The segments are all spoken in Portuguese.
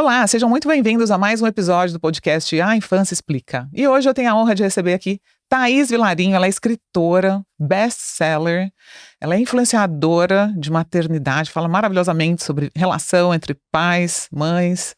Olá, sejam muito bem-vindos a mais um episódio do podcast A Infância Explica. E hoje eu tenho a honra de receber aqui Thaís Vilarinho. Ela é escritora, best-seller, ela é influenciadora de maternidade, fala maravilhosamente sobre relação entre pais, mães.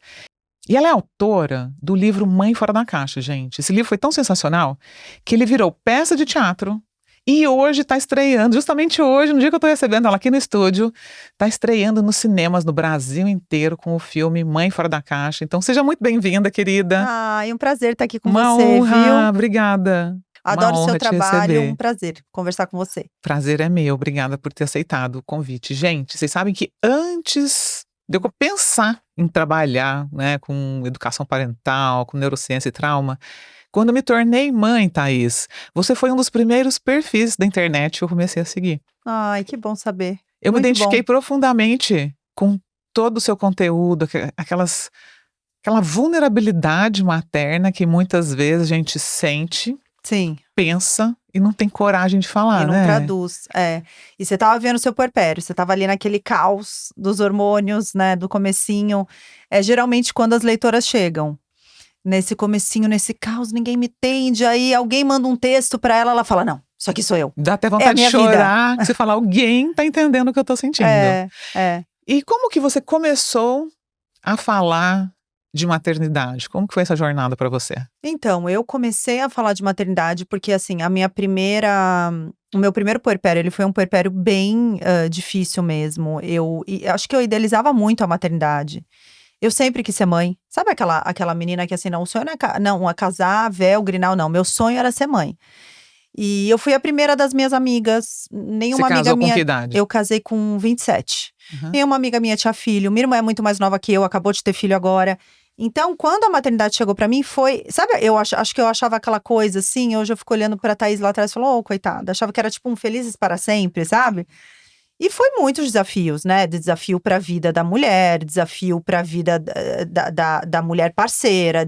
E ela é autora do livro Mãe Fora da Caixa, gente. Esse livro foi tão sensacional que ele virou peça de teatro. E hoje está estreando, justamente hoje, no dia que eu estou recebendo ela aqui no estúdio, está estreando nos cinemas no Brasil inteiro com o filme Mãe Fora da Caixa. Então seja muito bem-vinda, querida. É um prazer estar aqui com Uma você, honra, viu? obrigada. Adoro o seu te trabalho, receber. um prazer conversar com você. Prazer é meu, obrigada por ter aceitado o convite. Gente, vocês sabem que antes de eu pensar em trabalhar, né, com educação parental, com neurociência e trauma, quando eu me tornei mãe, Thaís, você foi um dos primeiros perfis da internet que eu comecei a seguir. Ai, que bom saber. Eu me Muito identifiquei bom. profundamente com todo o seu conteúdo, aquela vulnerabilidade materna que muitas vezes a gente sente, Sim, pensa e não tem coragem de falar, e não né? traduz. E você tava vendo o seu puerpério, você tava ali naquele caos dos hormônios, né, do comecinho. É geralmente quando as leitoras chegam. Nesse comecinho, nesse caos, ninguém me entende. Aí alguém manda um texto pra ela, ela fala, não, isso aqui sou eu. Dá até a vontade de minha vida. chorar, que você fala, alguém tá entendendo o que eu tô sentindo. É. E como que você começou a falar de maternidade? Como que foi essa jornada pra você? Então, eu comecei a falar de maternidade porque, assim, o meu primeiro puerpério, ele foi um puerpério bem difícil mesmo. Acho que eu idealizava muito a maternidade. Eu sempre quis ser mãe. Sabe aquela menina que, assim, não, o sonho não é casar, véu, grinal, não. Meu sonho era ser mãe. E eu fui a primeira das minhas amigas. Nenhuma Você amiga casou com minha. que idade? Eu casei com 27. Uhum. Nenhuma amiga minha tinha filho. Minha irmã é muito mais nova que eu, acabou de ter filho agora. Então, quando a maternidade chegou pra mim, foi. Sabe, acho que eu achava aquela coisa assim. Hoje eu fico olhando pra Thaís lá atrás e falo, ô, coitada. Achava que era tipo um felizes para sempre, sabe? E foi muitos desafios, né? Desafio pra vida da mulher, desafio pra vida da mulher parceira,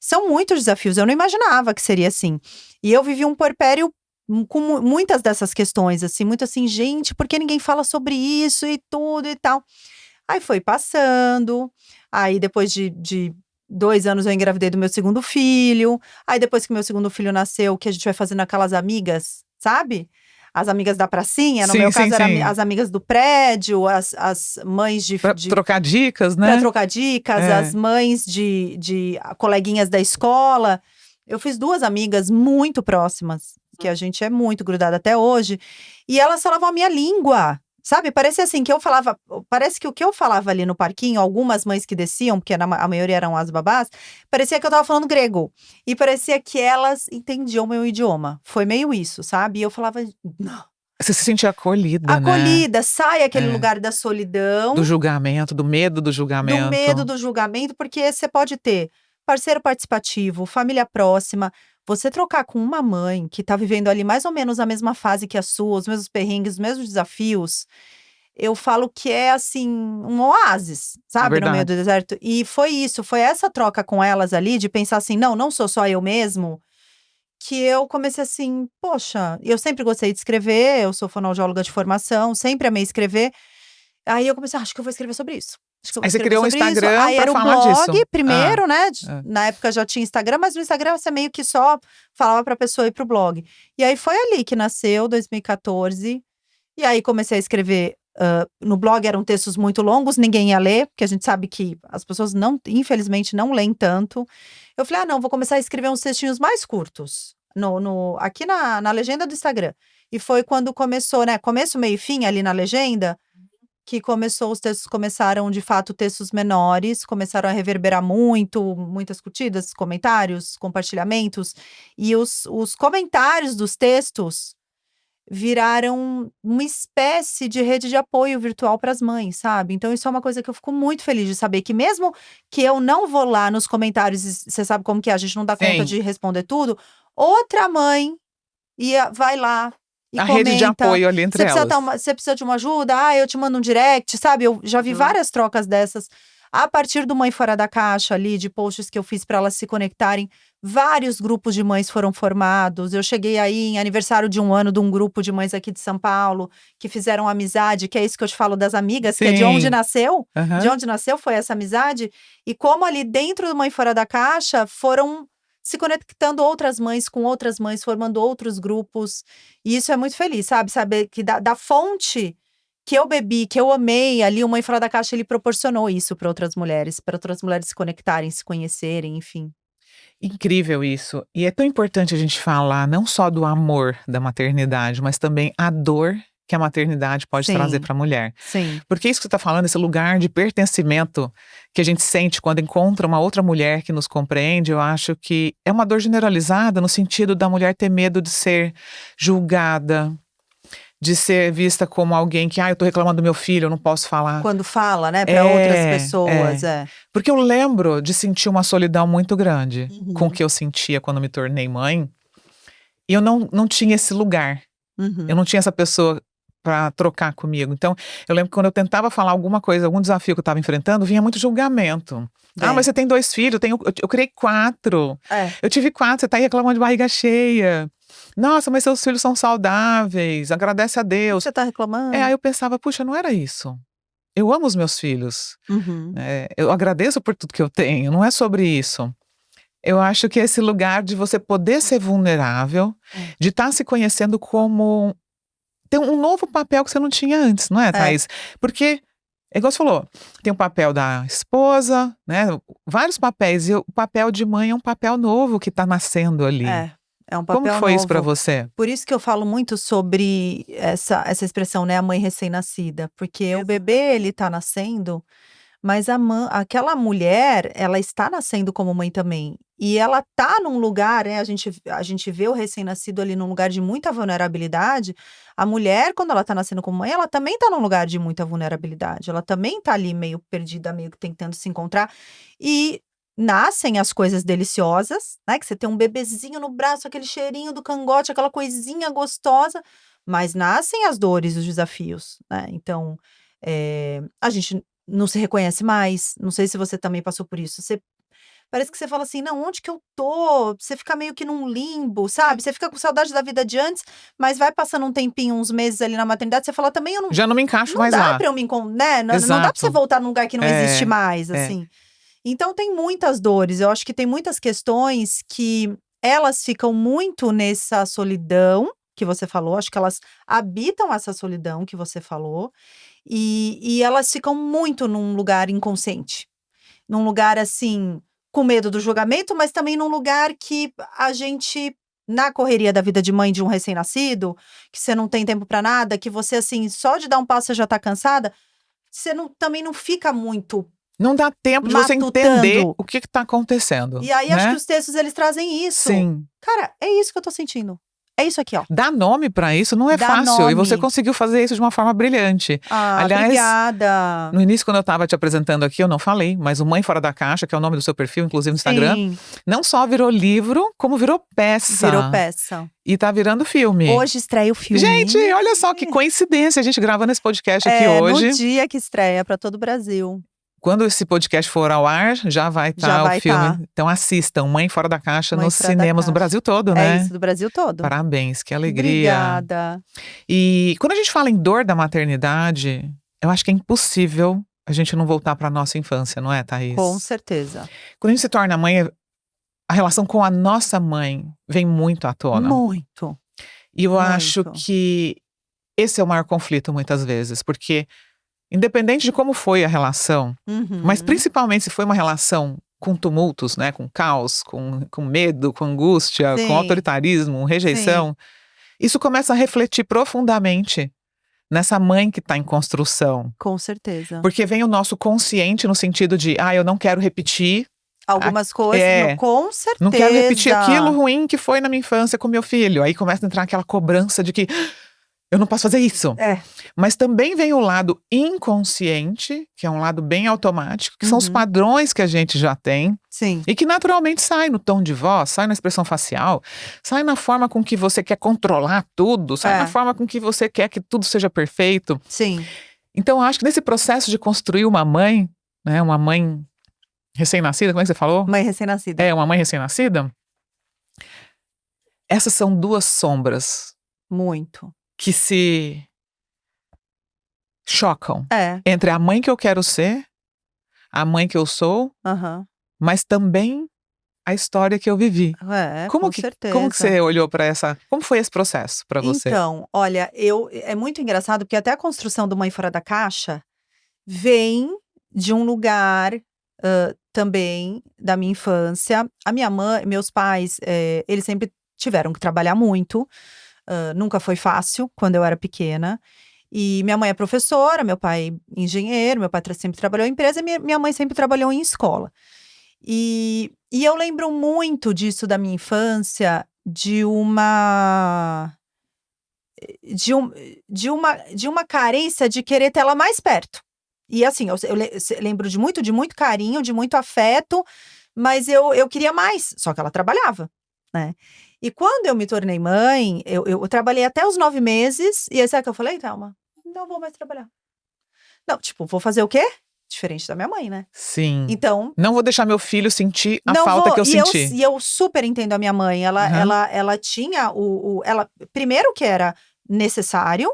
São muitos desafios. Eu não imaginava que seria assim. E eu vivi um puerpério com muitas dessas questões, assim, muito assim, gente, por que ninguém fala sobre isso e tudo e tal? Aí foi passando, aí depois de 2 anos eu engravidei do meu segundo filho, aí depois que meu segundo filho nasceu, o que a gente vai fazendo aquelas amigas, sabe? As amigas da pracinha, no Sim, meu sim, caso, eram sim. as amigas do prédio, as mães Pra trocar dicas, né? pra trocar dicas, É. as mães de coleguinhas da escola. Eu fiz 2 amigas muito próximas, que a gente é muito grudada até hoje, e elas falavam a minha língua, sabe? Parecia assim que eu falava, parece que o que eu falava ali no parquinho, algumas mães que desciam, porque a maioria eram as babás, parecia que eu tava falando grego. E parecia que elas entendiam o meu idioma. Foi meio isso, sabe? E eu falava, não. Você se sentia acolhida, né? Acolhida, sai aquele É. lugar da solidão. Do julgamento, do medo do Do julgamento. medo do julgamento, porque você pode ter parceiro participativo, família próxima. Você trocar com uma mãe que tá vivendo ali mais ou menos a mesma fase que a sua, os mesmos perrengues, os mesmos desafios, eu falo que é assim, um oásis, sabe, no meio do deserto. E foi isso, foi essa troca com elas ali, de pensar assim, não sou só eu mesmo, que eu comecei assim, poxa, eu sempre gostei de escrever, eu sou fonoaudióloga de formação, sempre amei escrever. Aí eu comecei, acho que eu vou escrever sobre isso. Acho que eu vou Aí você escrever criou um sobre isso. Instagram Aí pra era o falar blog disso. primeiro, né? É. Na época já tinha Instagram, mas no Instagram você meio que só falava pra pessoa ir pro blog. E aí foi ali que nasceu, 2014. E aí comecei a escrever. No blog eram textos muito longos, ninguém ia ler, porque a gente sabe que as pessoas não, infelizmente, não leem tanto. Eu falei, não, vou começar a escrever uns textinhos mais curtos. Aqui na legenda do Instagram. E foi quando começou, né? Começo, meio e fim ali na legenda, que os textos começaram, de fato, textos menores, começaram a reverberar muitas curtidas, comentários, compartilhamentos, e os comentários dos textos viraram uma espécie de rede de apoio virtual para as mães, sabe? Então isso é uma coisa que eu fico muito feliz de saber, que mesmo que eu não vou lá nos comentários, você sabe como que é, a gente não dá conta Sim. de responder tudo, outra mãe vai lá e A comenta. rede de apoio ali entre elas. Você precisa de uma ajuda? Eu te mando um direct, sabe? Eu já vi várias trocas dessas. A partir do Mãe Fora da Caixa ali, de posts que eu fiz para elas se conectarem, vários grupos de mães foram formados. Eu cheguei aí em aniversário de 1 ano de um grupo de mães aqui de São Paulo, que fizeram amizade, que é isso que eu te falo das amigas, que é de onde nasceu. Aham. De onde nasceu foi essa amizade. E como ali dentro do Mãe Fora da Caixa foram se conectando outras mães com outras mães, formando outros grupos. E isso é muito feliz, sabe? Saber que da fonte que eu bebi, que eu amei, ali o Mãe Fora da Caixa, ele proporcionou isso para outras mulheres se conectarem, se conhecerem, enfim. Incrível isso. E é tão importante a gente falar não só do amor da maternidade, mas também a dor que a maternidade pode trazer Sim. para a mulher. Sim. Porque isso que você está falando, esse lugar de pertencimento que a gente sente quando encontra uma outra mulher que nos compreende, eu acho que é uma dor generalizada no sentido da mulher ter medo de ser julgada, de ser vista como alguém que, eu tô reclamando do meu filho, eu não posso falar. Quando fala, né, para outras pessoas, Porque eu lembro de sentir uma solidão muito grande com o Uhum. que eu sentia quando me tornei mãe. E eu não tinha esse lugar. Uhum. Eu não tinha essa pessoa para trocar comigo. Então, eu lembro que quando eu tentava falar alguma coisa, algum desafio que eu estava enfrentando, vinha muito julgamento. Bem. Mas você tem 2 filhos, eu criei 4. Eu tive 4, você tá aí reclamando de barriga cheia. Nossa, mas seus filhos são saudáveis, agradece a Deus. Você tá reclamando? Aí eu pensava, puxa, não era isso. Eu amo os meus filhos. Uhum. Eu agradeço por tudo que eu tenho, não é sobre isso. Eu acho que esse lugar de você poder ser vulnerável, de estar se conhecendo como ter um novo papel que você não tinha antes, não é, Thaís? Porque, é igual você falou, tem o papel da esposa, né? Vários papéis, e o papel de mãe é um papel novo que está nascendo ali. É um papel Como que foi isso para novo. você? Por isso que eu falo muito sobre essa expressão, né, a mãe recém-nascida, porque o bebê, ele tá nascendo, mas aquela mulher, ela está nascendo como mãe também. E ela tá num lugar, né, a gente vê o recém-nascido ali num lugar de muita vulnerabilidade. A mulher, quando ela tá nascendo como mãe, ela também tá num lugar de muita vulnerabilidade. Ela também tá ali meio perdida, meio que tentando se encontrar. E nascem as coisas deliciosas, né, que você tem um bebezinho no braço, aquele cheirinho do cangote, aquela coisinha gostosa, mas nascem as dores, os desafios, né. Então, a gente não se reconhece mais, não sei se você também passou por isso, parece que você fala assim: "Não, onde que eu tô?", você fica meio que num limbo, sabe, você fica com saudade da vida de antes, mas vai passando um tempinho, uns meses ali na maternidade, você fala também: "Eu não Já não me encaixo não mais dá lá. pra eu me né, não dá pra você Exato. voltar num lugar que não existe mais", é. assim. Então tem muitas dores, eu acho que tem muitas questões que elas ficam muito nessa solidão que você falou, acho que elas habitam essa solidão que você falou, e elas ficam muito num lugar inconsciente, num lugar, assim, com medo do julgamento, mas também num lugar que a gente, na correria da vida de mãe de um recém-nascido, que você não tem tempo pra nada, que você, assim, só de dar um passo você já tá cansada, você também não fica muito Não dá tempo de você entender matutando. o que tá acontecendo, E aí acho né? que os textos eles trazem isso. Sim. Cara, é isso que eu tô sentindo. É isso aqui, ó. Dar nome para isso não é Dar fácil, e você nome. conseguiu fazer isso de uma forma brilhante. Aliás, Obrigada. no início, quando eu estava te apresentando aqui, eu não falei, mas o Mãe Fora da Caixa, que é o nome do seu perfil, inclusive no Instagram, Sim, não só virou livro, como virou peça. virou peça. E tá virando filme. Hoje estreia o filme. Gente, olha só que coincidência, a gente gravando esse podcast aqui hoje. No dia que estreia pra todo o Brasil. Quando esse podcast for ao ar, já vai Já estar vai o filme. tá. Então assistam Mãe Fora da Caixa Mãe nos Fora da cinemas no Caixa. Brasil todo, É né? isso, do Brasil todo. Parabéns, que alegria. Obrigada. E quando a gente fala em dor da maternidade, eu acho que é impossível a gente não voltar para nossa infância, não é, Thaís? Com certeza. Quando a gente se torna mãe, a relação com a nossa mãe vem muito à tona. Muito. E eu acho muito. que esse é o maior conflito muitas vezes, porque independente de como foi a relação, Uhum. mas principalmente se foi uma relação com tumultos, né, com caos, com medo, com angústia, Sim. com autoritarismo, rejeição, isso começa a refletir profundamente nessa mãe que está em construção. Com certeza. Porque vem o nosso consciente no sentido de, eu não quero repetir, Algumas coisas, com certeza. não quero repetir aquilo ruim que foi na minha infância com meu filho. Aí começa a entrar aquela cobrança de que eu não posso fazer isso. Mas também vem o lado inconsciente, que é um lado bem automático, que são os padrões que a gente já tem. Sim. E que naturalmente sai no tom de voz, sai na expressão facial, sai na forma com que você quer controlar tudo, sai na forma com que você quer que tudo seja perfeito. Sim. Então eu acho que nesse processo de construir uma mãe, né? Uma mãe recém-nascida, como é que você falou? Mãe recém-nascida. É, uma mãe recém-nascida. Essas são duas sombras Muito. que se chocam. É. Entre a mãe que eu quero ser, a mãe que eu sou, Aham. mas também a história que eu vivi. Com certeza. Como que você olhou para essa... Como foi esse processo para você? Então, olha, é muito engraçado, porque até a construção do Mãe Fora da Caixa vem de um lugar também da minha infância. A minha mãe, meus pais, eles sempre tiveram que trabalhar muito. Nunca foi fácil quando eu era pequena. E minha mãe é professora, meu pai engenheiro, meu pai sempre trabalhou em empresa, e minha mãe sempre trabalhou em escola. E eu lembro muito disso da minha infância, de uma carência de querer ter ela mais perto. E assim, eu lembro de muito carinho, de muito afeto, mas eu queria mais, só que ela trabalhava, né? E quando eu me tornei mãe, eu trabalhei até os 9 meses, e aí sabe o que eu falei, Thelma? Não vou mais trabalhar. Não, tipo, vou fazer o quê? Diferente da minha mãe, né? Sim. Então, não vou deixar meu filho sentir a não falta vou. que eu senti. E eu super entendo a minha mãe. Ela tinha ela, primeiro, que era necessário,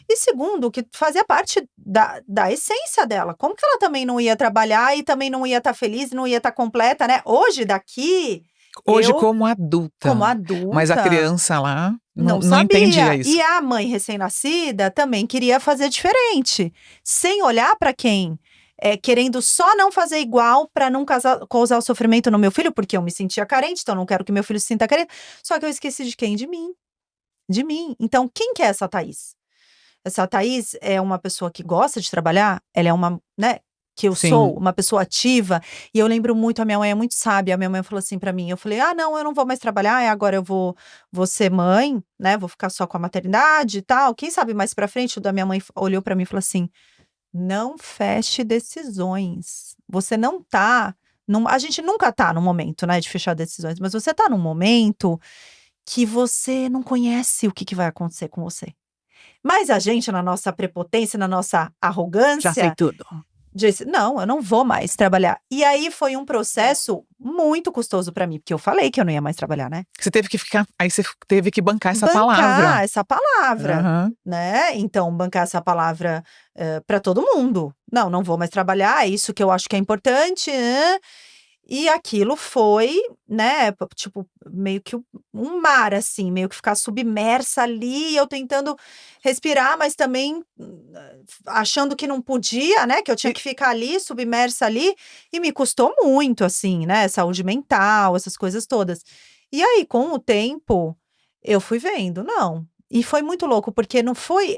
e segundo, que fazia parte da essência dela. Como que ela também não ia trabalhar e também não ia estar feliz, não ia estar completa, né? Hoje, Hoje, eu, como adulta. como adulta. Mas a criança lá não sabia. entendia isso. E a mãe recém-nascida também queria fazer diferente. Sem olhar para quem? Querendo só não fazer igual para não causar o sofrimento no meu filho, porque eu me sentia carente, então não quero que meu filho se sinta carente. Só que eu esqueci de quem? De mim. De mim. Então, quem que é essa Thaís? Essa Thaís é uma pessoa que gosta de trabalhar, ela é uma, né, que eu Sim. sou uma pessoa ativa, e eu lembro muito, a minha mãe é muito sábia, a minha mãe falou assim pra mim, eu falei, não, eu não vou mais trabalhar, agora eu vou ser mãe, né, vou ficar só com a maternidade e tal, quem sabe mais pra frente, a minha mãe olhou pra mim e falou assim, não feche decisões, você não tá, a gente nunca tá no momento, né, de fechar decisões, mas você tá num momento que você não conhece o que vai acontecer com você. Mas a gente, na nossa prepotência, na nossa arrogância... Já sei tudo. Disse, não, eu não vou mais trabalhar. E aí foi um processo muito custoso pra mim, porque eu falei que eu não ia mais trabalhar, né? Você teve que bancar essa palavra. Bancar essa palavra, Uhum. né? Então, bancar essa palavra pra todo mundo. Não vou mais trabalhar, é isso que eu acho que é importante, né? E aquilo foi, né, tipo, meio que um mar, assim, meio que ficar submersa ali, eu tentando respirar, mas também achando que não podia, né, que eu tinha que ficar ali, submersa ali, e me custou muito, assim, né, saúde mental, essas coisas todas. E aí, com o tempo, eu fui vendo, não. E foi muito louco, porque não foi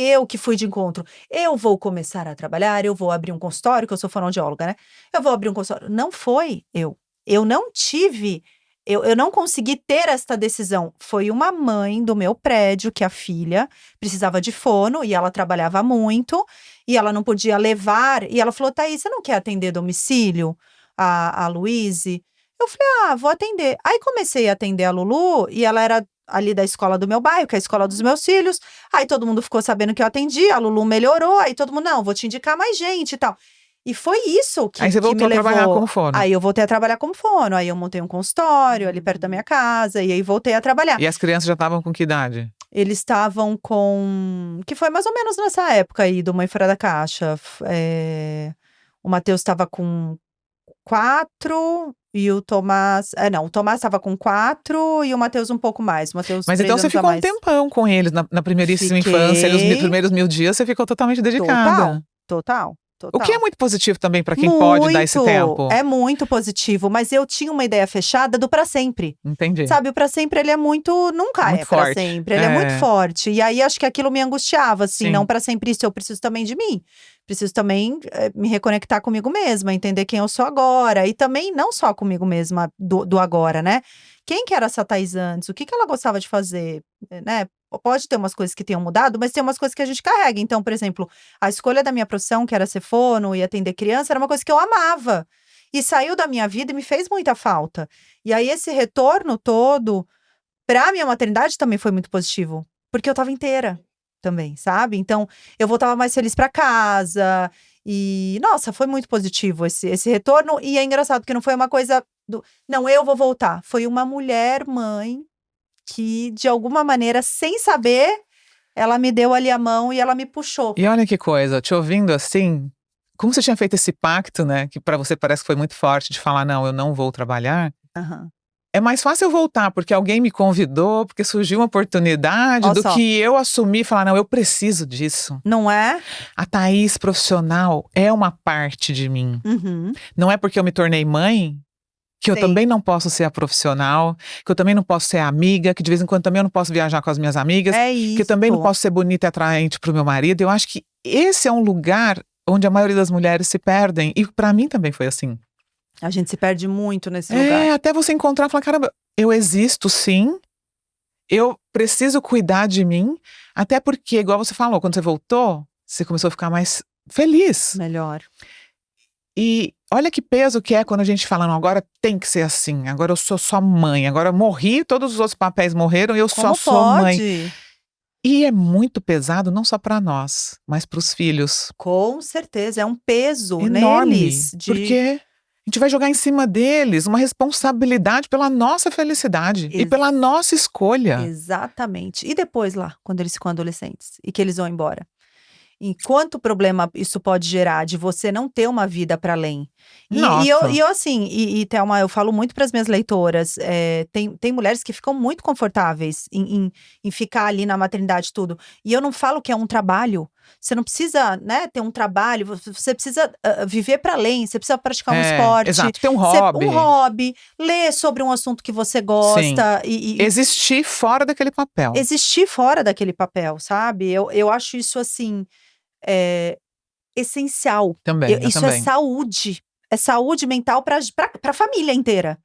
eu que fui de encontro. Eu vou começar a trabalhar, eu vou abrir um consultório, que eu sou fonoaudióloga, né? Eu vou abrir um consultório. Não foi eu. Eu não tive, eu não consegui ter esta decisão. Foi uma mãe do meu prédio, que a filha precisava de fono, e ela trabalhava muito, e ela não podia levar. E ela falou, Thaís, você não quer atender domicílio? A Luíse? Eu falei, vou atender. Aí comecei a atender a Lulu, e ela era ali da escola do meu bairro, que é a escola dos meus filhos. Aí todo mundo ficou sabendo que eu atendi, a Lulu melhorou, aí todo mundo, não, vou te indicar mais gente e tal. E foi isso que Aí você voltou me levou... a trabalhar como fono. Aí eu voltei a trabalhar como fono, aí eu montei um consultório ali perto da minha casa, e aí voltei a trabalhar. E as crianças já estavam com que idade? Eles estavam com... Que foi mais ou menos nessa época aí, do Mãe Fora da Caixa. O Matheus estava com 4... E o Tomás... o Tomás estava com 4 e o Matheus um pouco mais. Mas então você ficou um tempão com eles na primeiríssima infância. E os primeiros 1000 dias você ficou totalmente dedicada. Total. O que é muito positivo também para quem pode dar esse tempo. É muito positivo, mas eu tinha uma ideia fechada do pra sempre. Entendi. Sabe, o pra sempre, ele é muito... Nunca muito é forte. Pra sempre, ele é muito forte. E aí, acho que aquilo me angustiava, assim, Sim. não pra sempre isso, eu preciso também de mim. Preciso também me reconectar comigo mesma, entender quem eu sou agora. E também, não só comigo mesma, do agora, né? Quem que era essa Thaís antes? O que ela gostava de fazer, né? Pode ter umas coisas que tenham mudado, mas tem umas coisas que a gente carrega. Então, por exemplo, a escolha da minha profissão, que era ser fono e atender criança, era uma coisa que eu amava. E saiu da minha vida e me fez muita falta. E aí, esse retorno todo, pra minha maternidade também foi muito positivo. Porque eu tava inteira também, sabe? Então, eu voltava mais feliz pra casa. E, nossa, foi muito positivo esse retorno. E é engraçado, porque não foi uma coisa não, eu vou voltar. Foi uma mulher mãe que, de alguma maneira, sem saber, ela me deu ali a mão e ela me puxou. E olha que coisa, te ouvindo assim, como você tinha feito esse pacto, né? Que pra você parece que foi muito forte de falar, não, eu não vou trabalhar. Aham. É mais fácil eu voltar, porque alguém me convidou, porque surgiu uma oportunidade, Olha do só. que eu assumir e falar, não, eu preciso disso. Não é? A Thaís profissional é uma parte de mim. Uhum. Não é porque eu me tornei mãe que eu Sim. também não posso ser a profissional, que eu também não posso ser a amiga, que de vez em quando também eu não posso viajar com as minhas amigas, É que eu também não isso. posso ser bonita e atraente pro meu marido. Eu acho que esse é um lugar onde a maioria das mulheres se perdem. E pra mim também foi assim. A gente se perde muito nesse lugar. É, até você encontrar e falar, caramba, eu existo sim, eu preciso cuidar de mim, até porque, igual você falou, quando você voltou, você começou a ficar mais feliz. Melhor. E olha que peso que é quando a gente fala, não, agora tem que ser assim, agora eu sou só mãe, agora eu morri, todos os outros papéis morreram e eu só Como sou mãe. pode? E é muito pesado, não só para nós, mas para os filhos. Com certeza, é um peso Enorme, neles. porque a gente vai jogar em cima deles uma responsabilidade pela nossa felicidade e pela nossa escolha. Exatamente. E depois lá, quando eles ficam adolescentes e que eles vão embora? E quanto problema isso pode gerar de você não ter uma vida para além? E eu assim, Thelma, eu falo muito para as minhas leitoras, tem mulheres que ficam muito confortáveis em ficar ali na maternidade tudo. E eu não falo que é um trabalho. Você não precisa, né, ter um trabalho, você precisa viver para além, você precisa praticar um esporte. Exato, ter um hobby. Um hobby, ler sobre um assunto que você gosta. Sim. Existir fora daquele papel. Existir fora daquele papel, sabe? Eu acho isso assim, essencial. Também, Isso também. é saúde. É saúde mental pra família inteira.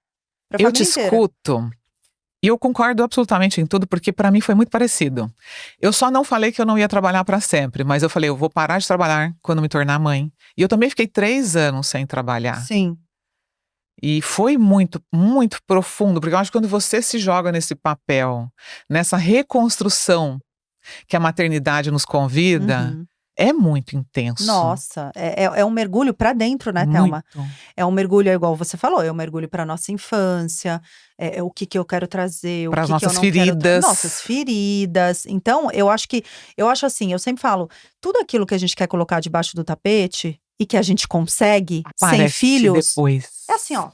Eu te escuto. E eu concordo absolutamente em tudo, porque para mim foi muito parecido. Eu só não falei que eu não ia trabalhar para sempre, mas eu falei, eu vou parar de trabalhar quando me tornar mãe. E eu também fiquei 3 anos sem trabalhar. Sim. E foi muito, muito profundo, porque eu acho que quando você se joga nesse papel, nessa reconstrução que a maternidade nos convida, é muito intenso. Nossa, é um mergulho pra dentro, né, Thelma? Muito. É um mergulho, igual você falou, é um mergulho pra nossa infância, o que eu quero trazer, o Para as que eu nossas não quero feridas. nossas feridas. Então, eu acho assim, eu sempre falo, tudo aquilo que a gente quer colocar debaixo do tapete e que a gente consegue sem Aparece filhos, depois. é assim, ó.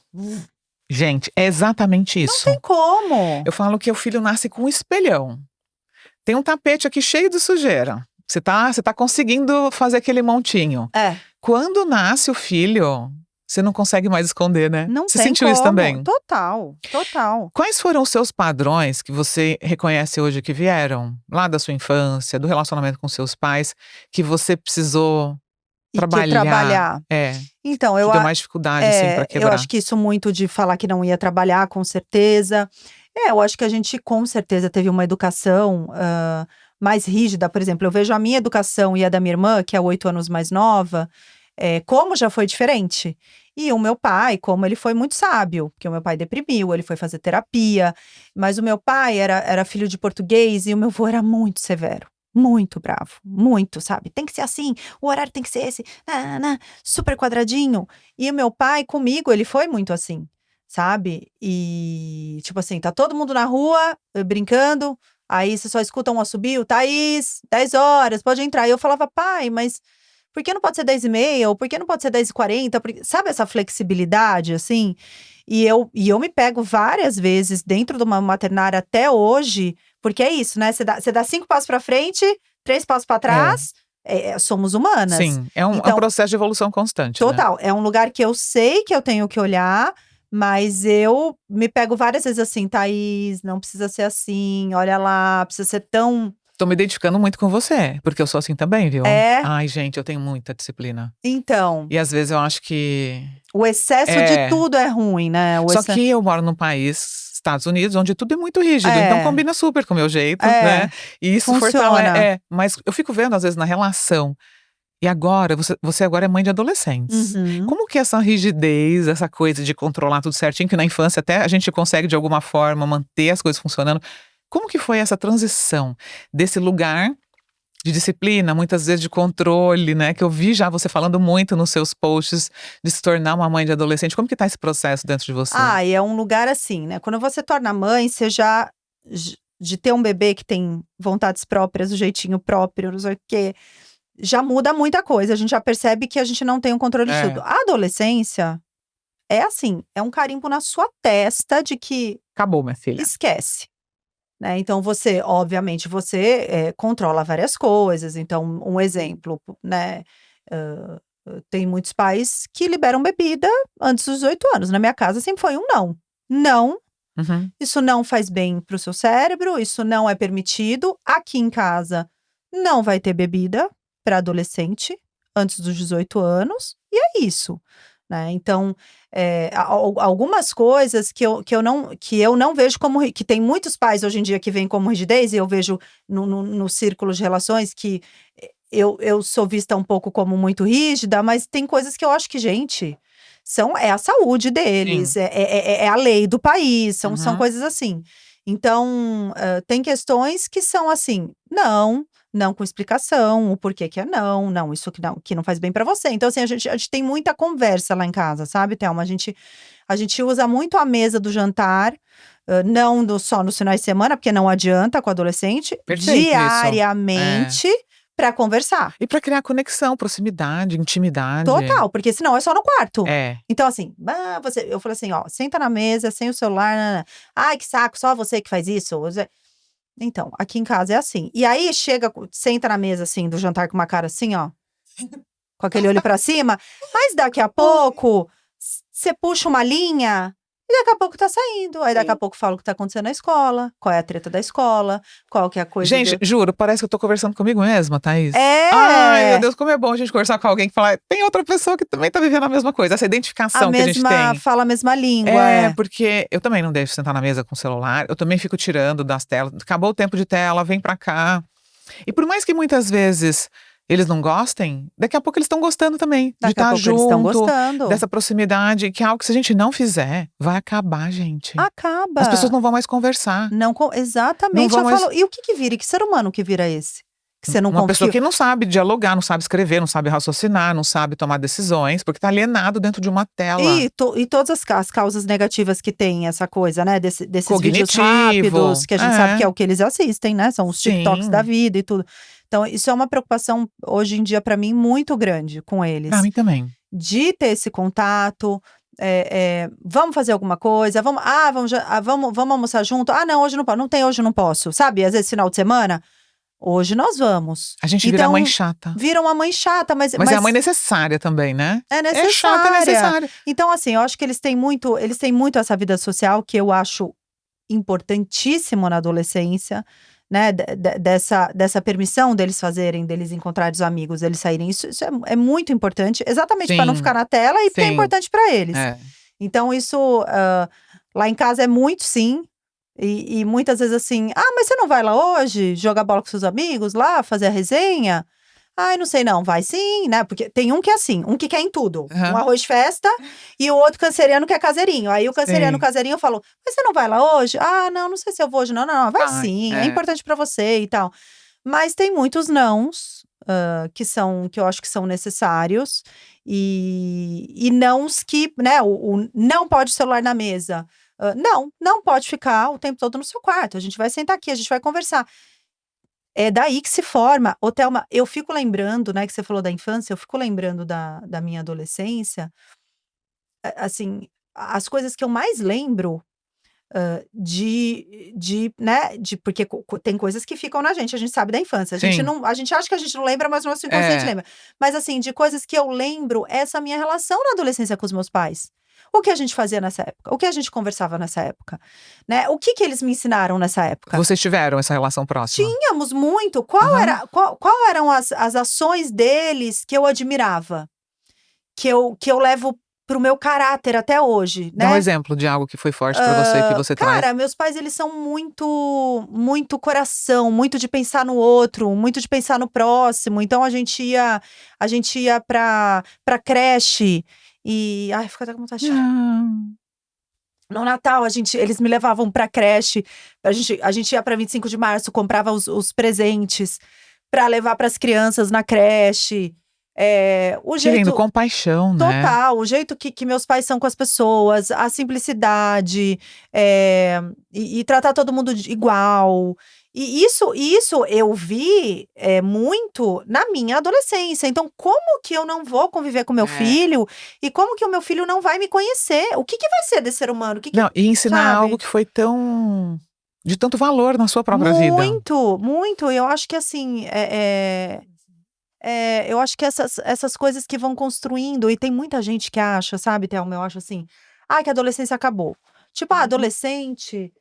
Gente, é exatamente isso. Não tem como. Eu falo que o filho nasce com um espelhão. Tem um tapete aqui cheio de sujeira. Você tá conseguindo fazer aquele montinho. Quando nasce o filho, você não consegue mais esconder, né? Não você tem sentiu como. isso também? Total. Quais foram os seus padrões que você reconhece hoje que vieram lá da sua infância, do relacionamento com seus pais, que você precisou trabalhar? Então, eu deu mais dificuldade, assim, pra quebrar. Eu acho que isso muito de falar que não ia trabalhar, com certeza. Eu acho que a gente, com certeza, teve uma educação mais rígida. Por exemplo, eu vejo a minha educação e a da minha irmã, que é 8 anos mais nova, como já foi diferente. E o meu pai, como ele foi muito sábio, porque o meu pai deprimiu, ele foi fazer terapia. Mas o meu pai era filho de português e o meu avô era muito severo. Muito bravo, muito, sabe? Tem que ser assim, o horário tem que ser esse, super quadradinho. E o meu pai, comigo, ele foi muito assim, sabe? E, tipo assim, tá todo mundo na rua, brincando, aí você só escuta um assobio, Thaís, 10 horas, pode entrar. E eu falava, pai, mas por que não pode ser 10h30? Ou por que não pode ser 10h40? Sabe essa flexibilidade, assim? E eu me pego várias vezes dentro de uma maternária até hoje, porque é isso, né? Você dá 5 passos pra frente, 3 passos pra trás, somos humanas. Sim, é um processo de evolução constante. Total, né? É um lugar que eu sei que eu tenho que olhar, mas eu me pego várias vezes assim, Thaís, não precisa ser assim, olha lá, precisa ser tão… Tô me identificando muito com você, porque eu sou assim também, viu? Ai, gente, eu tenho muita disciplina. Então. E às vezes eu acho que… O excesso de tudo é ruim, né? Só que eu moro num país, Estados Unidos, onde tudo é muito rígido. Então combina super com o meu jeito, né? E isso fortalece. Mas eu fico vendo, às vezes, na relação. E agora, você agora é mãe de adolescentes. Como que essa rigidez, essa coisa de controlar tudo certinho, que na infância até a gente consegue, de alguma forma, manter as coisas funcionando. Como que foi essa transição desse lugar de disciplina, muitas vezes de controle, né? Que eu vi já você falando muito nos seus posts de se tornar uma mãe de adolescente. Como que tá esse processo dentro de você? E é um lugar assim, né? Quando você torna mãe, você já. De ter um bebê que tem vontades próprias, o jeitinho próprio, não sei o quê, já muda muita coisa. A gente já percebe que a gente não tem o controle de tudo. A adolescência é assim, é um carimbo na sua testa de que Acabou, minha filha. esquece. Né? Então, você, obviamente, você controla várias coisas. Então, um exemplo, né? Tem muitos pais que liberam bebida antes dos 18 anos. Na minha casa sempre foi um não. Não. Uhum. Isso não faz bem pro seu cérebro, isso não é permitido. Aqui em casa não vai ter bebida para adolescente antes dos 18 anos, e é isso. Né? Então, algumas coisas que eu não vejo como. Que tem muitos pais hoje em dia que veem como rigidez, e eu vejo no círculo de relações que eu sou vista um pouco como muito rígida, mas tem coisas que eu acho que, gente. É a saúde deles, é a lei do país, são coisas assim. Então, tem questões que são assim, não com explicação, o porquê que é não, isso que não faz bem pra você. Então, assim, a gente tem muita conversa lá em casa, sabe, Thelma? A gente usa muito a mesa do jantar, não só nos finais de semana, porque não adianta com o adolescente, Perfeito diariamente. Pra conversar. E pra criar conexão, proximidade, intimidade. Total, porque senão é só no quarto. É. Então, assim, eu falei assim, ó, senta na mesa, sem o celular. Ai, que saco, só você que faz isso. Então, aqui em casa é assim. E aí, senta na mesa, assim, do jantar com uma cara assim, ó. Com aquele olho pra cima. Mas daqui a pouco, você puxa uma linha. E daqui a pouco tá saindo. Aí daqui a pouco fala o que tá acontecendo na escola. Qual é a treta da escola. Qual que é a coisa. Gente, juro, parece que eu tô conversando comigo mesma, Thaís. Ai, meu Deus, como é bom a gente conversar com alguém que fala, tem outra pessoa que também tá vivendo a mesma coisa. Essa identificação que a gente tem. Fala a mesma língua. Porque eu também não deixo sentar na mesa com o celular. Eu também fico tirando das telas. Acabou o tempo de tela, vem pra cá. E por mais que muitas vezes eles não gostem, daqui a pouco eles estão gostando também. De estar junto, eles estão gostando. dessa proximidade, que é algo que se a gente não fizer, vai acabar, gente. Acaba. As pessoas não vão mais conversar. Exatamente. Não vão falo, e o que vira? E que ser humano que vira esse? Que você não Uma pessoa que não sabe dialogar, não sabe escrever, não sabe raciocinar, não sabe tomar decisões, porque tá alienado dentro de uma tela. E todas as causas negativas que tem essa coisa, né? Desses vídeos Cognitivo. rápidos, que a gente sabe que é o que eles assistem, né? São os TikToks Sim. da vida e tudo. Então, isso é uma preocupação, hoje em dia, pra mim, muito grande com eles. Pra mim também. De ter esse contato. Vamos fazer alguma coisa, vamos almoçar junto. Não, hoje não posso. Não tem, hoje não posso. Sabe, às vezes final de semana, hoje nós vamos. A gente vira a mãe chata. Vira uma mãe chata, mas é a mãe necessária também, né? É necessária. É chata, é necessária. Então, assim, eu acho que eles têm muito essa vida social que eu acho importantíssimo na adolescência, né? Dessa permissão deles encontrarem os amigos, eles saírem. Isso é muito importante, exatamente para não ficar na tela e porque é importante para eles. Então, isso lá em casa é muito, sim. E muitas vezes assim, mas você não vai lá hoje jogar bola com seus amigos lá, fazer a resenha? Não sei não, vai sim, né? Porque tem um que é assim, um que quer em tudo. Um arroz de festa e o outro canceriano que é caseirinho. Aí o caseirinho eu falo, mas você não vai lá hoje? Não sei se eu vou hoje. Não, vai sim, é importante pra você e tal. Mas tem muitos nãos que eu acho que são necessários. E nãos que, né, o não pode celular na mesa. Não pode ficar o tempo todo no seu quarto. A gente vai sentar aqui, a gente vai conversar. É daí que se forma. Ô, Thelma, eu fico lembrando, né, que você falou da infância, eu fico lembrando da minha adolescência. Assim, as coisas que eu mais lembro porque tem coisas que ficam na gente, a gente sabe da infância. A gente acha que a gente não lembra, mas o nosso inconsciente lembra. Mas assim, de coisas que eu lembro, essa minha relação na adolescência com os meus pais. O que a gente fazia nessa época? O que a gente conversava nessa época? Né? O que eles me ensinaram nessa época? Vocês tiveram essa relação próxima? Tínhamos muito. Qual eram as ações deles que eu admirava? Que eu levo pro meu caráter até hoje, né? Dá um exemplo de algo que foi forte pra você, que você traz. Cara, meus pais, eles são muito coração, muito de pensar no outro, muito de pensar no próximo. Então, a gente ia pra creche e... Ai, fica até com vontade de chorar. No Natal, eles me levavam pra creche, a gente ia pra 25 de março, comprava os presentes pra levar pras crianças na creche. O Querendo jeito compaixão, né? total, o jeito que meus pais são com as pessoas, a simplicidade, e tratar todo mundo igual. E isso eu vi muito na minha adolescência. Então, como que eu não vou conviver com meu filho? E como que o meu filho não vai me conhecer? O que vai ser desse ser humano? Não, e ensinar sabe? algo que foi de tanto valor na sua própria vida. Muito, muito. Eu acho que assim, eu acho que essas coisas que vão construindo, e tem muita gente que acha, sabe, Thelma, eu acho assim, que a adolescência acabou. Tipo, adolescente,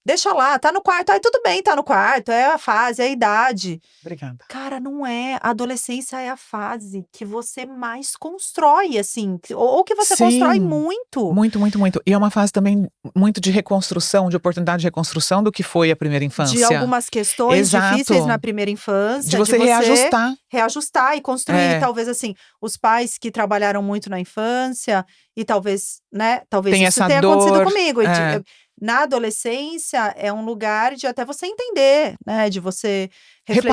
deixa lá, tá no quarto, tudo bem, tá no quarto, é a fase, é a idade. Obrigada. Cara, não é. A adolescência é a fase que você mais constrói, assim, ou que você constrói muito. Muito, muito, muito. E é uma fase também muito de reconstrução, de oportunidade de reconstrução do que foi a primeira infância. De algumas questões difíceis na primeira infância. De você reajustar. Reajustar e construir. Talvez, assim, os pais que trabalharam muito na infância e talvez, né? Talvez tem isso essa tenha dor, acontecido comigo. Na adolescência, é um lugar de até você entender, né? De você refletir.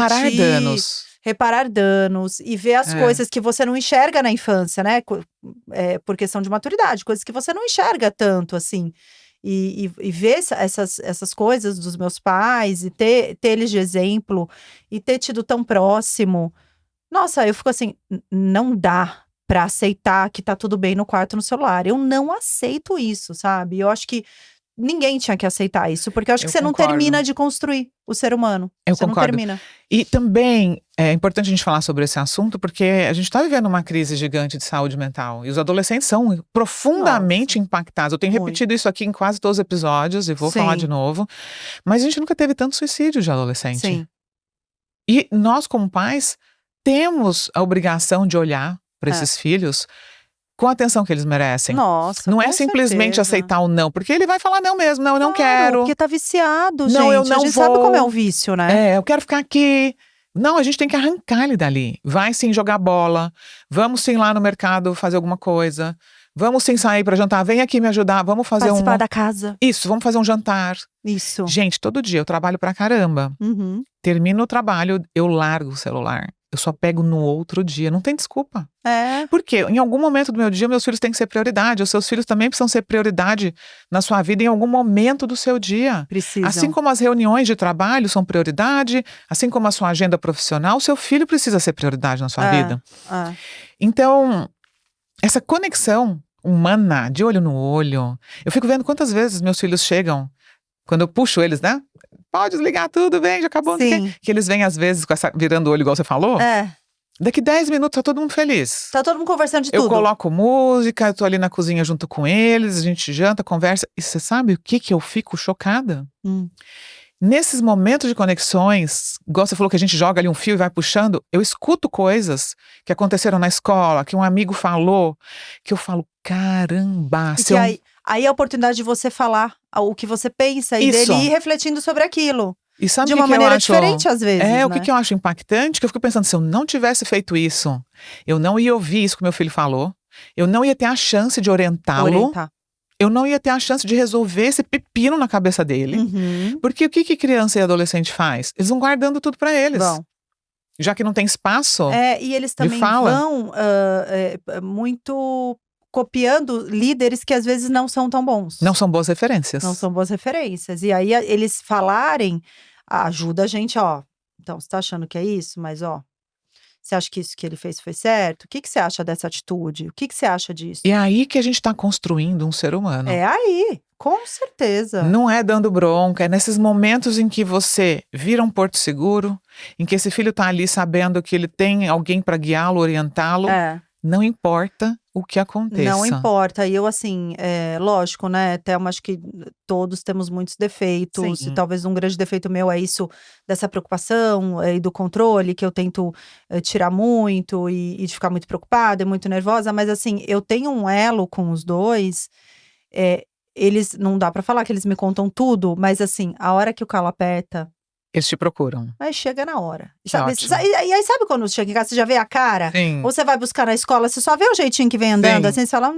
Reparar danos e ver as coisas que você não enxerga na infância, né? Por questão de maturidade, coisas que você não enxerga tanto, assim. E ver essas coisas dos meus pais e ter eles de exemplo e ter tido tão próximo. Nossa, eu fico assim, não dá pra aceitar que tá tudo bem no quarto no celular. Eu não aceito isso, sabe? Eu acho que ninguém tinha que aceitar isso, porque eu acho que você não termina de construir o ser humano. Você não termina. E também é importante a gente falar sobre esse assunto, porque a gente está vivendo uma crise gigante de saúde mental. E os adolescentes são profundamente impactados. Eu tenho repetido isso aqui em quase todos os episódios, e vou falar de novo. Mas a gente nunca teve tanto suicídio de adolescente. Sim. E nós, como pais, temos a obrigação de olhar para esses filhos com a atenção que eles merecem. Nossa, não é simplesmente aceitar o não, porque ele vai falar não mesmo, não, eu não quero. Porque tá viciado, gente. Não, eu não a gente vou. sabe como é o vício, né? Eu quero ficar aqui. Não, a gente tem que arrancar ele dali. Vai sim jogar bola, vamos sim lá no mercado fazer alguma coisa, vamos sim sair para jantar, vem aqui me ajudar, vamos fazer participar da casa. Isso, vamos fazer um jantar. Isso. Gente, todo dia eu trabalho pra caramba. Termino o trabalho, eu largo o celular. Eu só pego no outro dia, não tem desculpa. Porque em algum momento do meu dia, meus filhos têm que ser prioridade. Os seus filhos também precisam ser prioridade na sua vida em algum momento do seu dia. Precisam. Assim como as reuniões de trabalho são prioridade, assim como a sua agenda profissional, o seu filho precisa ser prioridade na sua vida. Então, essa conexão humana, de olho no olho. Eu fico vendo quantas vezes meus filhos chegam, quando eu puxo eles, né? Pode desligar tudo, vem, já acabou. Que eles vêm às vezes com essa virando o olho, igual você falou. Daqui 10 minutos tá todo mundo feliz. Tá todo mundo conversando de tudo. Eu coloco música, eu tô ali na cozinha junto com eles, a gente janta, conversa. E você sabe o que eu fico chocada? Nesses momentos de conexões, igual você falou que a gente joga ali um fio e vai puxando, eu escuto coisas que aconteceram na escola, que um amigo falou, que eu falo, caramba. Aí é a oportunidade de você falar o que você pensa e dele ir refletindo sobre aquilo. E sabe de uma maneira diferente, às vezes. O que eu acho impactante, que eu fico pensando, se eu não tivesse feito isso, eu não ia ouvir isso que meu filho falou, eu não ia ter a chance de orientá-lo, eu não ia ter a chance de resolver esse pepino na cabeça dele. Porque o que criança e adolescente faz? Eles vão guardando tudo pra eles. Já que não tem espaço e eles também vão muito copiando líderes que às vezes não são tão bons. Não são boas referências. Não são boas referências. E aí eles falarem, ajuda a gente, então você tá achando que é isso? Mas você acha que isso que ele fez foi certo? O que você acha dessa atitude? O que você acha disso? E é aí que a gente tá construindo um ser humano. É aí, com certeza. Não é dando bronca, é nesses momentos em que você vira um porto seguro, em que esse filho tá ali sabendo que ele tem alguém para guiá-lo, orientá-lo. Não importa o que aconteça. Não importa. E eu, assim, lógico, né, Thelma, acho que todos temos muitos defeitos. E talvez um grande defeito meu é isso, dessa preocupação e do controle, que eu tento tirar muito e de ficar muito preocupada e muito nervosa. Mas, assim, eu tenho um elo com os dois. Eles, não dá pra falar que eles me contam tudo, mas, assim, a hora que o calo aperta, eles te procuram. Aí chega na hora. Sabe? E aí sabe quando chega em casa, você já vê a cara? Ou você vai buscar na escola, você só vê o jeitinho que vem andando, assim, você fala…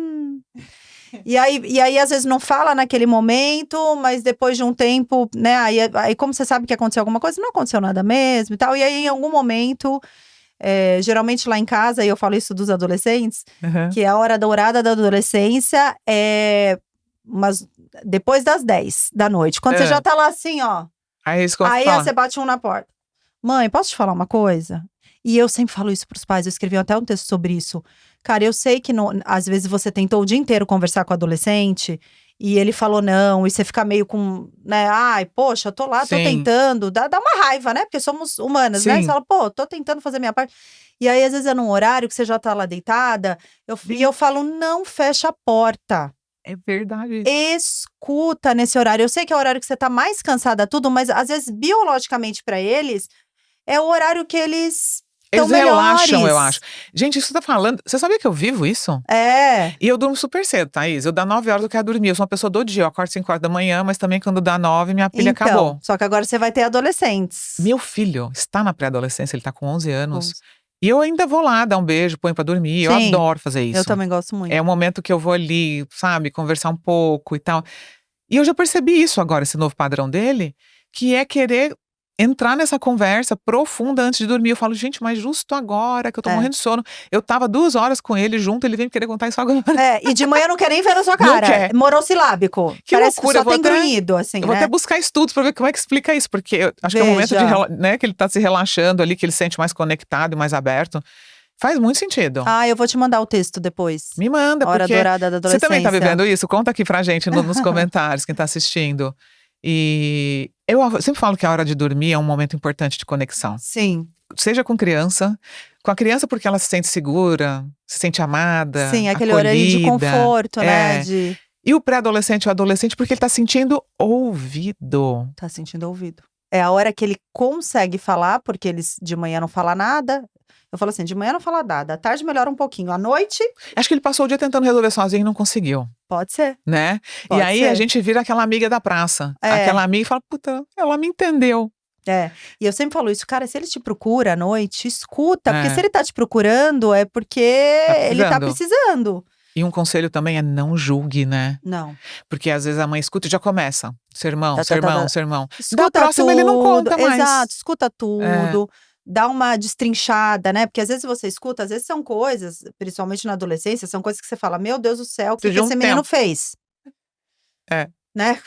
E aí, às vezes, não fala naquele momento, mas depois de um tempo, né? Aí como você sabe que aconteceu alguma coisa, não aconteceu nada mesmo e tal. E aí, em algum momento, geralmente lá em casa, e eu falo isso dos adolescentes, Uhum. que a hora dourada da adolescência é depois das 10 da noite. Quando você já tá lá assim, ó. Aí eles começam a Aí falar. você bate um na porta. Mãe, posso te falar uma coisa? E eu sempre falo isso pros pais, eu escrevi até um texto sobre isso. Cara, eu sei que às vezes você tentou o dia inteiro conversar com o adolescente e ele falou não, e você fica meio com, né? Ai, poxa, eu tô lá, tô Sim. tentando. Dá uma raiva, né? Porque somos humanas, né? Sim. Você fala, pô, tô tentando fazer minha parte. E aí, às vezes, é num horário que você já tá lá deitada, e eu falo, não fecha a porta. É verdade. Escuta nesse horário. Eu sei que é o horário que você tá mais cansada, tudo, mas às vezes, biologicamente pra eles, é o horário que eles estão Eles relaxam, melhores. eu acho. Gente, isso que você tá falando. Você sabia que eu vivo isso? É. E eu durmo super cedo, Thaís. Eu dá 9 horas eu quero dormir. Eu sou uma pessoa do dia. Eu acordo 5 horas da manhã, mas também quando dá 9, minha pilha Então, acabou. só que agora você vai ter adolescentes. Meu filho está na pré-adolescência, ele tá com 11 anos. E eu ainda vou lá dar um beijo, ponho pra dormir. Eu Sim, adoro fazer isso. Eu também gosto muito. É o momento que eu vou ali, sabe, conversar um pouco e tal. E eu já percebi isso agora, esse novo padrão dele, que é querer entrar nessa conversa profunda antes de dormir. Eu falo, gente, mas justo agora que eu tô morrendo de sono. Eu tava 2 horas com ele junto, ele vem me querer contar isso agora. E de manhã não quer nem ver na sua Não cara. quer. Monossilábico. Que Parece loucura, que só tem grunhido, assim, Eu vou né? até buscar estudos pra ver como é que explica isso, porque eu acho que é o momento né, que ele tá se relaxando ali, que ele se sente mais conectado e mais aberto. Faz muito sentido. Eu vou te mandar o texto depois. Me manda, Hora porque dourada da adolescência. você também tá vivendo isso? Conta aqui pra gente nos comentários, quem tá assistindo. E eu sempre falo que a hora de dormir é um momento importante de conexão. Sim. Seja com a criança porque ela se sente segura, se sente amada, Sim, aquele acolhida, horário de conforto, né? E o pré-adolescente e o adolescente porque ele tá sentindo ouvido. Tá sentindo ouvido. É a hora que ele consegue falar, porque eles de manhã não falam nada. Eu falo assim, de manhã não fala nada, à tarde melhora um pouquinho, à noite… Acho que ele passou o dia tentando resolver sozinho e não conseguiu. Pode ser. Né? Pode e aí ser. a gente vira aquela amiga da praça. Aquela amiga e fala, puta, ela me entendeu. E eu sempre falo isso, cara, se ele te procura à noite, escuta. Porque se ele tá te procurando, é porque ele tá precisando. E um conselho também é não julgue, né? Não. Porque às vezes a mãe escuta e já começa. Sermão. Escuta Da próxima ele não conta mais. Exato, escuta tudo. Dá uma destrinchada, né? Porque às vezes você escuta, às vezes são coisas, principalmente na adolescência, são coisas que você fala, meu Deus do céu, o que esse menino fez? Né?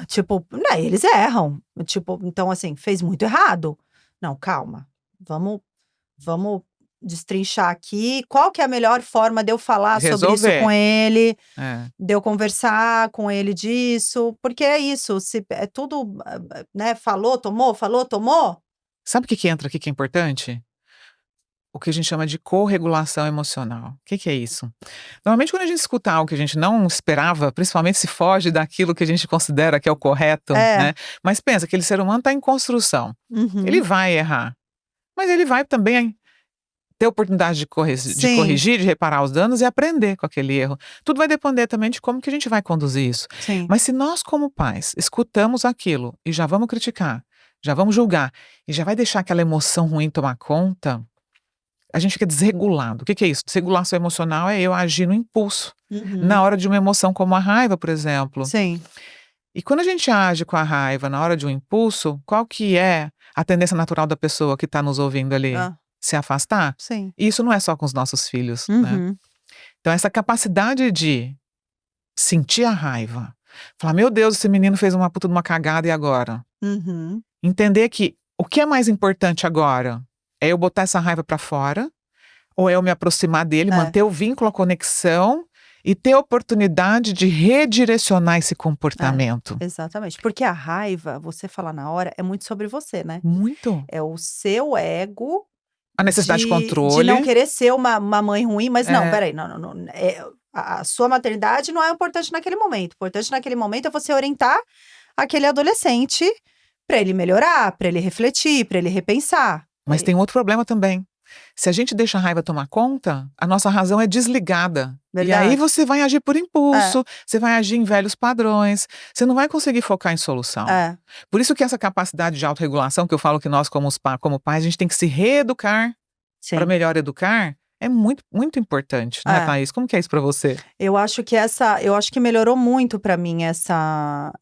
Tipo, né, eles erram. Tipo, então assim, fez muito errado. Não, calma. Vamos destrinchar aqui. Qual que é a melhor forma de eu falar sobre isso com ele? De eu conversar com ele disso? Porque é isso, se é tudo, né? Falou, tomou. Sabe o que entra aqui que é importante? O que a gente chama de corregulação emocional. O que é isso? Normalmente quando a gente escuta algo que a gente não esperava, principalmente se foge daquilo que a gente considera que é o correto, né? Mas pensa que aquele ser humano está em construção. Ele vai errar. Mas ele vai também ter oportunidade de corrigir, de reparar os danos e aprender com aquele erro. Tudo vai depender também de como que a gente vai conduzir isso. Sim. Mas se nós como pais escutamos aquilo e já vamos criticar, já vamos julgar e já vai deixar aquela emoção ruim tomar conta, a gente fica desregulado. O que é isso? Desregulação emocional é eu agir no impulso. Na hora de uma emoção como a raiva, por exemplo. Sim. E quando a gente age com a raiva na hora de um impulso, qual que é a tendência natural da pessoa que está nos ouvindo ali? Se afastar? Sim. E isso não é só com os nossos filhos, né? Então essa capacidade de sentir a raiva, falar, meu Deus, esse menino fez uma puta de uma cagada e agora? Entender que o que é mais importante agora é eu botar essa raiva pra fora, ou é eu me aproximar dele, manter o vínculo, a conexão e ter a oportunidade de redirecionar esse comportamento. Exatamente, porque a raiva, você falar na hora, é muito sobre você, né? Muito. É o seu ego, a necessidade de controle. De não querer ser uma mãe ruim, mas não, peraí, não. A sua maternidade não é importante naquele momento. O importante naquele momento é você orientar aquele adolescente para ele melhorar, para ele refletir, para ele repensar. Mas tem outro problema também. Se a gente deixa a raiva tomar conta, a nossa razão é desligada. Verdade. E aí você vai agir por impulso, você vai agir em velhos padrões, você não vai conseguir focar em solução. Por isso que essa capacidade de autorregulação, que eu falo que nós como pais, a gente tem que se reeducar para melhor educar, é muito, muito importante, né, É. Thaís? Como que é isso pra você? Eu acho que melhorou muito pra mim essa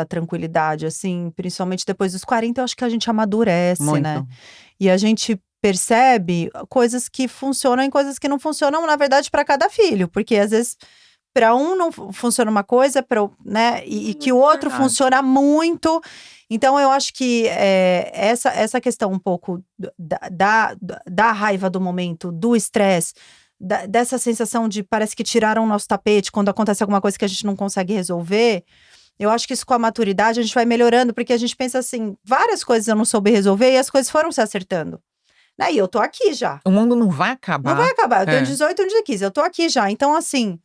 tranquilidade, assim, principalmente depois dos 40, eu acho que a gente amadurece, né? Muito. E a gente percebe coisas que funcionam e coisas que não funcionam, na verdade, para cada filho, porque às vezes para um não funciona uma coisa, né, e que o outro Verdade. funciona muito. Então eu acho que essa questão um pouco da raiva do momento, do estresse, dessa sensação de parece que tiraram o nosso tapete quando acontece alguma coisa que a gente não consegue resolver. Eu acho que isso com a maturidade a gente vai melhorando, porque a gente pensa assim, várias coisas eu não soube resolver e as coisas foram se acertando. Né? E eu tô aqui já. O mundo não vai acabar. Não vai acabar. Eu tenho É. 18, eu tenho 15, eu tô aqui já. Então, assim,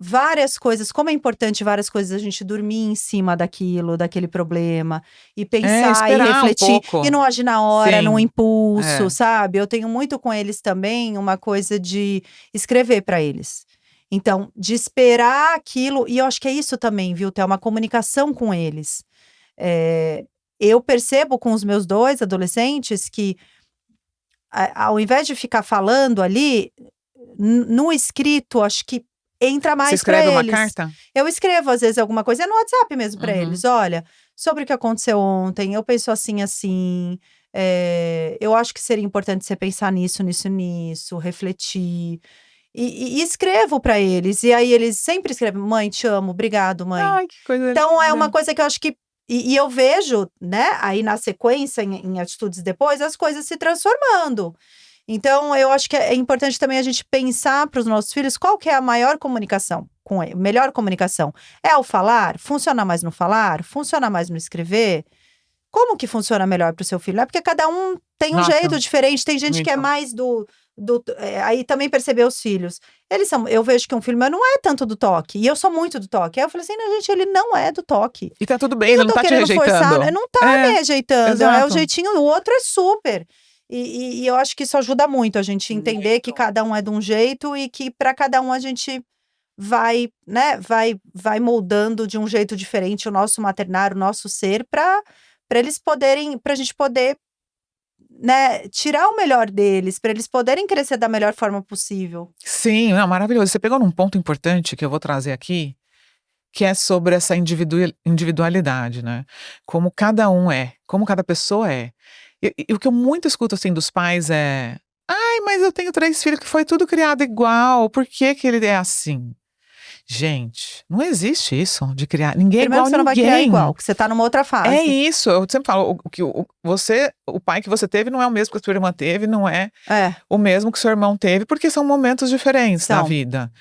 várias coisas, como é importante várias coisas a gente dormir em cima daquele problema, e pensar, e esperar um refletir, pouco. e não agir na hora, Sim. num impulso, É. sabe? Eu tenho muito com eles também uma coisa de escrever pra eles. Então, de esperar aquilo, e eu acho que é isso também, viu? Ter uma comunicação com eles. Eu percebo com os meus 2 adolescentes que, ao invés de ficar falando ali, no escrito, acho que entra Você mais pra escreve uma eles. carta? Eu escrevo, às vezes, alguma coisa no WhatsApp mesmo pra Uhum. eles. Olha, sobre o que aconteceu ontem, eu penso assim, assim. Eu acho que seria importante você pensar nisso, nisso, nisso, refletir. E escrevo pra eles. E aí eles sempre escrevem: mãe, te amo, obrigado, mãe. Ai, que coisa Então é linda. uma coisa que eu acho que. E eu vejo, né, aí na sequência, em atitudes depois, as coisas se transformando. Então, eu acho que é importante também a gente pensar para os nossos filhos qual que é a maior comunicação com ele, melhor comunicação. É o falar? Funciona mais no falar? Funciona mais no escrever? Como que funciona melhor para o seu filho? É porque cada um tem um Nossa, jeito diferente. Tem gente que é muito. mais aí também perceber os filhos. Eu vejo que um filho meu não é tanto do toque. E eu sou muito do toque. Aí eu falei assim, não, gente, ele não é do toque. E tá tudo bem, E ele eu não tô tá te querendo rejeitando. forçar, não tá me rejeitando. É o exato. jeitinho, o outro é super. E eu acho que isso ajuda muito a gente entender que cada um é de um jeito e que para cada um a gente vai, né, vai moldando de um jeito diferente o nosso maternário, o nosso ser, para eles poderem, pra gente poder, né, tirar o melhor deles, para eles poderem crescer da melhor forma possível. Sim, não, maravilhoso. Você pegou num ponto importante que eu vou trazer aqui, que é sobre essa individualidade, né? Como cada um é, como cada pessoa é. E o que eu muito escuto, assim, dos pais é: ai, mas eu tenho 3 filhos que foi tudo criado igual, por que que ele é assim? Gente, não existe isso de criar ninguém é Primeiro igual que a você não vai criar ninguém. igual, que você tá numa outra fase. É isso, eu sempre falo, o pai que você teve não é o mesmo que a sua irmã teve, não é o mesmo que o seu irmão teve, porque são momentos diferentes da São. vida.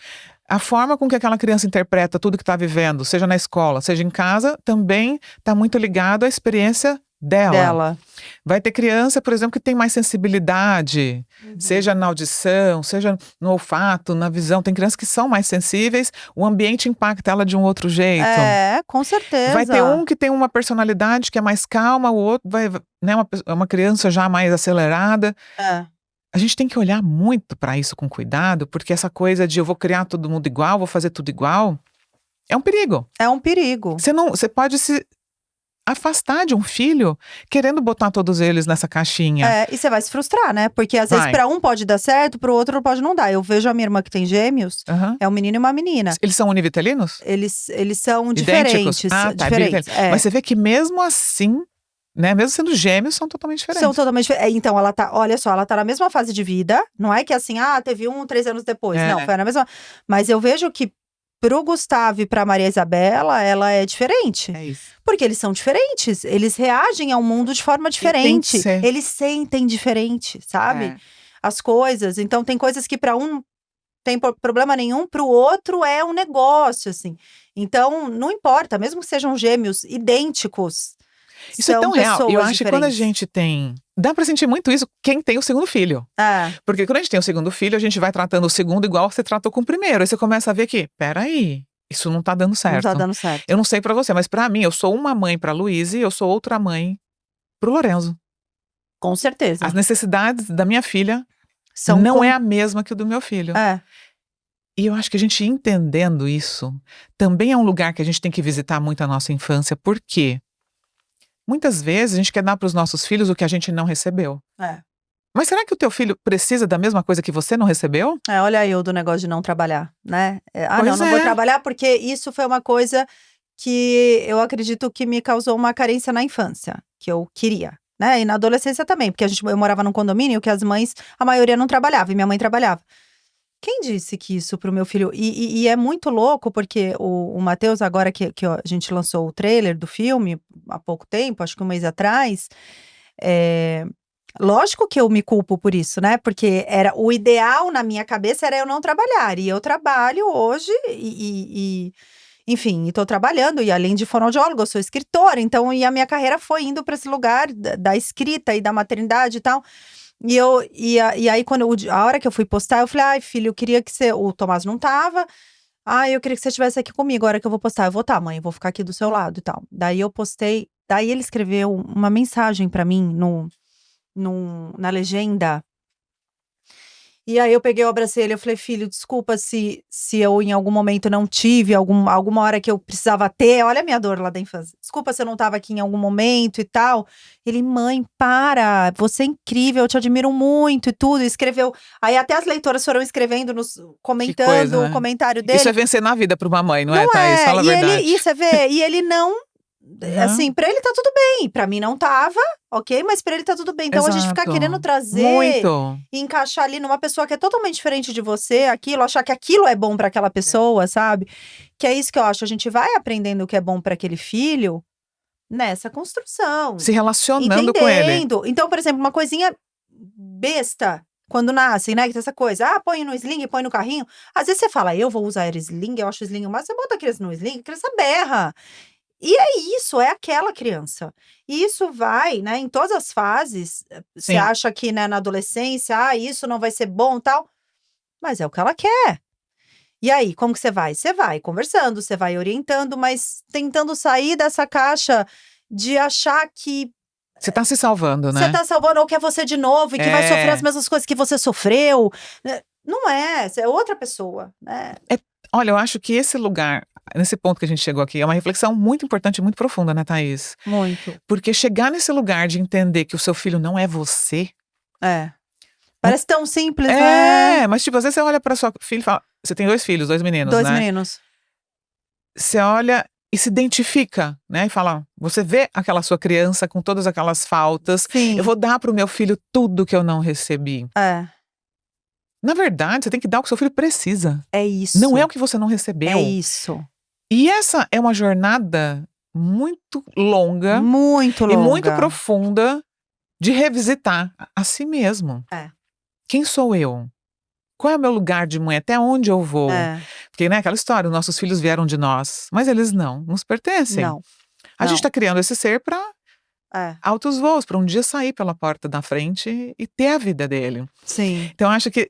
A forma com que aquela criança interpreta tudo que está vivendo, seja na escola, seja em casa, também está muito ligado à experiência dela. Vai ter criança, por exemplo, que tem mais sensibilidade, seja na audição, seja no olfato, na visão. Tem crianças que são mais sensíveis, o ambiente impacta ela de um outro jeito. Com certeza. Vai ter um que tem uma personalidade que é mais calma, o outro né, uma criança já mais acelerada. A gente tem que olhar muito para isso com cuidado, porque essa coisa de eu vou criar todo mundo igual, vou fazer tudo igual, é um perigo. É um perigo. Você pode se afastar de um filho querendo botar todos eles nessa caixinha. E você vai se frustrar, né? Porque às vezes para um pode dar certo, para o outro pode não dar. Eu vejo a minha irmã que tem gêmeos, é um menino e uma menina. Eles são univitelinos? Eles são idênticos? diferentes. Tá, diferentes. Mas você vê que mesmo assim, né, mesmo sendo gêmeos, são totalmente diferentes. São totalmente diferentes. Então, olha só, ela tá na mesma fase de vida. Não é que assim, teve 3 anos depois. Não, foi na mesma. Mas eu vejo que pro Gustavo e pra Maria Isabela, ela é diferente. É isso. Porque eles são diferentes. Eles reagem ao mundo de forma diferente. Eles sentem diferente, sabe? As coisas. Então, tem coisas que pra um tem problema nenhum, pro outro é um negócio, assim. Então, não importa, mesmo que sejam gêmeos idênticos. Isso é tão real. Eu acho que quando a gente tem... Dá pra sentir muito isso quem tem o segundo filho. Porque quando a gente tem o segundo filho, a gente vai tratando o segundo igual você tratou com o primeiro. Aí você começa a ver que, peraí, isso não tá dando certo. Não tá dando certo. Eu não sei pra você, mas pra mim, eu sou uma mãe pra Luísa e eu sou outra mãe pro Lorenzo. Com certeza. As necessidades da minha filha não é a mesma que o do meu filho. E eu acho que a gente entendendo isso, também é um lugar que a gente tem que visitar muito a nossa infância. Por quê? Muitas vezes a gente quer dar para os nossos filhos o que a gente não recebeu. Mas será que o teu filho precisa da mesma coisa que você não recebeu? Olha eu do negócio de não trabalhar, né? Pois não vou é. trabalhar porque isso foi uma coisa que eu acredito que me causou uma carência na infância, que eu queria, né? E na adolescência também, porque eu morava num condomínio que as mães, a maioria não trabalhava, e minha mãe trabalhava. Quem disse que isso pro meu filho? E é muito louco, porque o Matheus, agora que a gente lançou o trailer do filme há pouco tempo, acho que um mês atrás, é, lógico que eu me culpo por isso, né? Porque era o ideal na minha cabeça era eu não trabalhar. E eu trabalho hoje enfim, estou trabalhando, e além de fonoaudióloga, eu sou escritora, então, e a minha carreira foi indo para esse lugar da escrita e da maternidade e tal. E aí, a hora que eu fui postar, eu falei, ai, filho, eu queria que você. O Tomás não tava. Ai, eu queria que você estivesse aqui comigo. A hora que eu vou postar, eu vou tá, mãe, eu vou ficar aqui do seu lado e tal. Daí eu postei. Daí ele escreveu uma mensagem pra mim na legenda. E aí eu peguei, eu abracei ele, eu falei, filho, desculpa se eu em algum momento não tive, alguma hora que eu precisava ter, olha a minha dor lá da infância. Desculpa se eu não tava aqui em algum momento e tal. Ele, mãe, para, você é incrível, eu te admiro muito e tudo. E escreveu, aí até as leitoras foram escrevendo, comentando coisa, né? o comentário dele. Isso é vencer na vida pra uma mãe, não é, Não Thaís? é, Fala a verdade. e você vê, e ele não, assim, pra ele tá tudo bem, pra mim não tava, ok? Mas pra ele tá tudo bem. Então a gente ficar Exato. querendo trazer Muito. e encaixar ali numa pessoa que é totalmente diferente de você, aquilo, achar que aquilo é bom pra aquela pessoa, sabe? Que é isso que eu acho, a gente vai aprendendo o que é bom pra aquele filho nessa construção. Se relacionando com ele. Entendendo. Então, por exemplo, uma coisinha besta, quando nasce, né? Que tem essa coisa, põe no sling, põe no carrinho. Às vezes você fala, eu vou usar sling, eu acho sling, mas você bota a criança no sling, a criança berra. E é isso, é aquela criança. E isso vai, né, em todas as fases. Você Sim. acha que, né, na adolescência, isso não vai ser bom e tal. Mas é o que ela quer. E aí, como que você vai? Você vai conversando, você vai orientando, mas tentando sair dessa caixa de achar que Você tá se salvando, né? você tá salvando ou que é você de novo e que vai sofrer as mesmas coisas que você sofreu. Não é, você é outra pessoa, né? Olha, eu acho que esse lugar, nesse ponto que a gente chegou aqui, é uma reflexão muito importante e muito profunda, né, Thaís? Muito. Porque chegar nesse lugar de entender que o seu filho não é você. Parece tão simples, né? Mas tipo, às vezes você olha pra sua filha e fala. Você tem 2 filhos, 2 meninos, né? 2 meninos. Você olha e se identifica, né? E fala, você vê aquela sua criança com todas aquelas faltas. Sim. Eu vou dar pro meu filho tudo que eu não recebi. Na verdade, você tem que dar o que o seu filho precisa. É isso. Não é o que você não recebeu. É isso. E essa é uma jornada muito longa. Muito longa. E muito profunda de revisitar a si mesmo. Quem sou eu? Qual é o meu lugar de mãe? Até onde eu vou? Porque, né, aquela história, nossos filhos vieram de nós, mas eles não nos pertencem. Não. A gente tá criando esse ser pra altos voos, pra um dia sair pela porta da frente e ter a vida dele. Sim. Então, eu acho que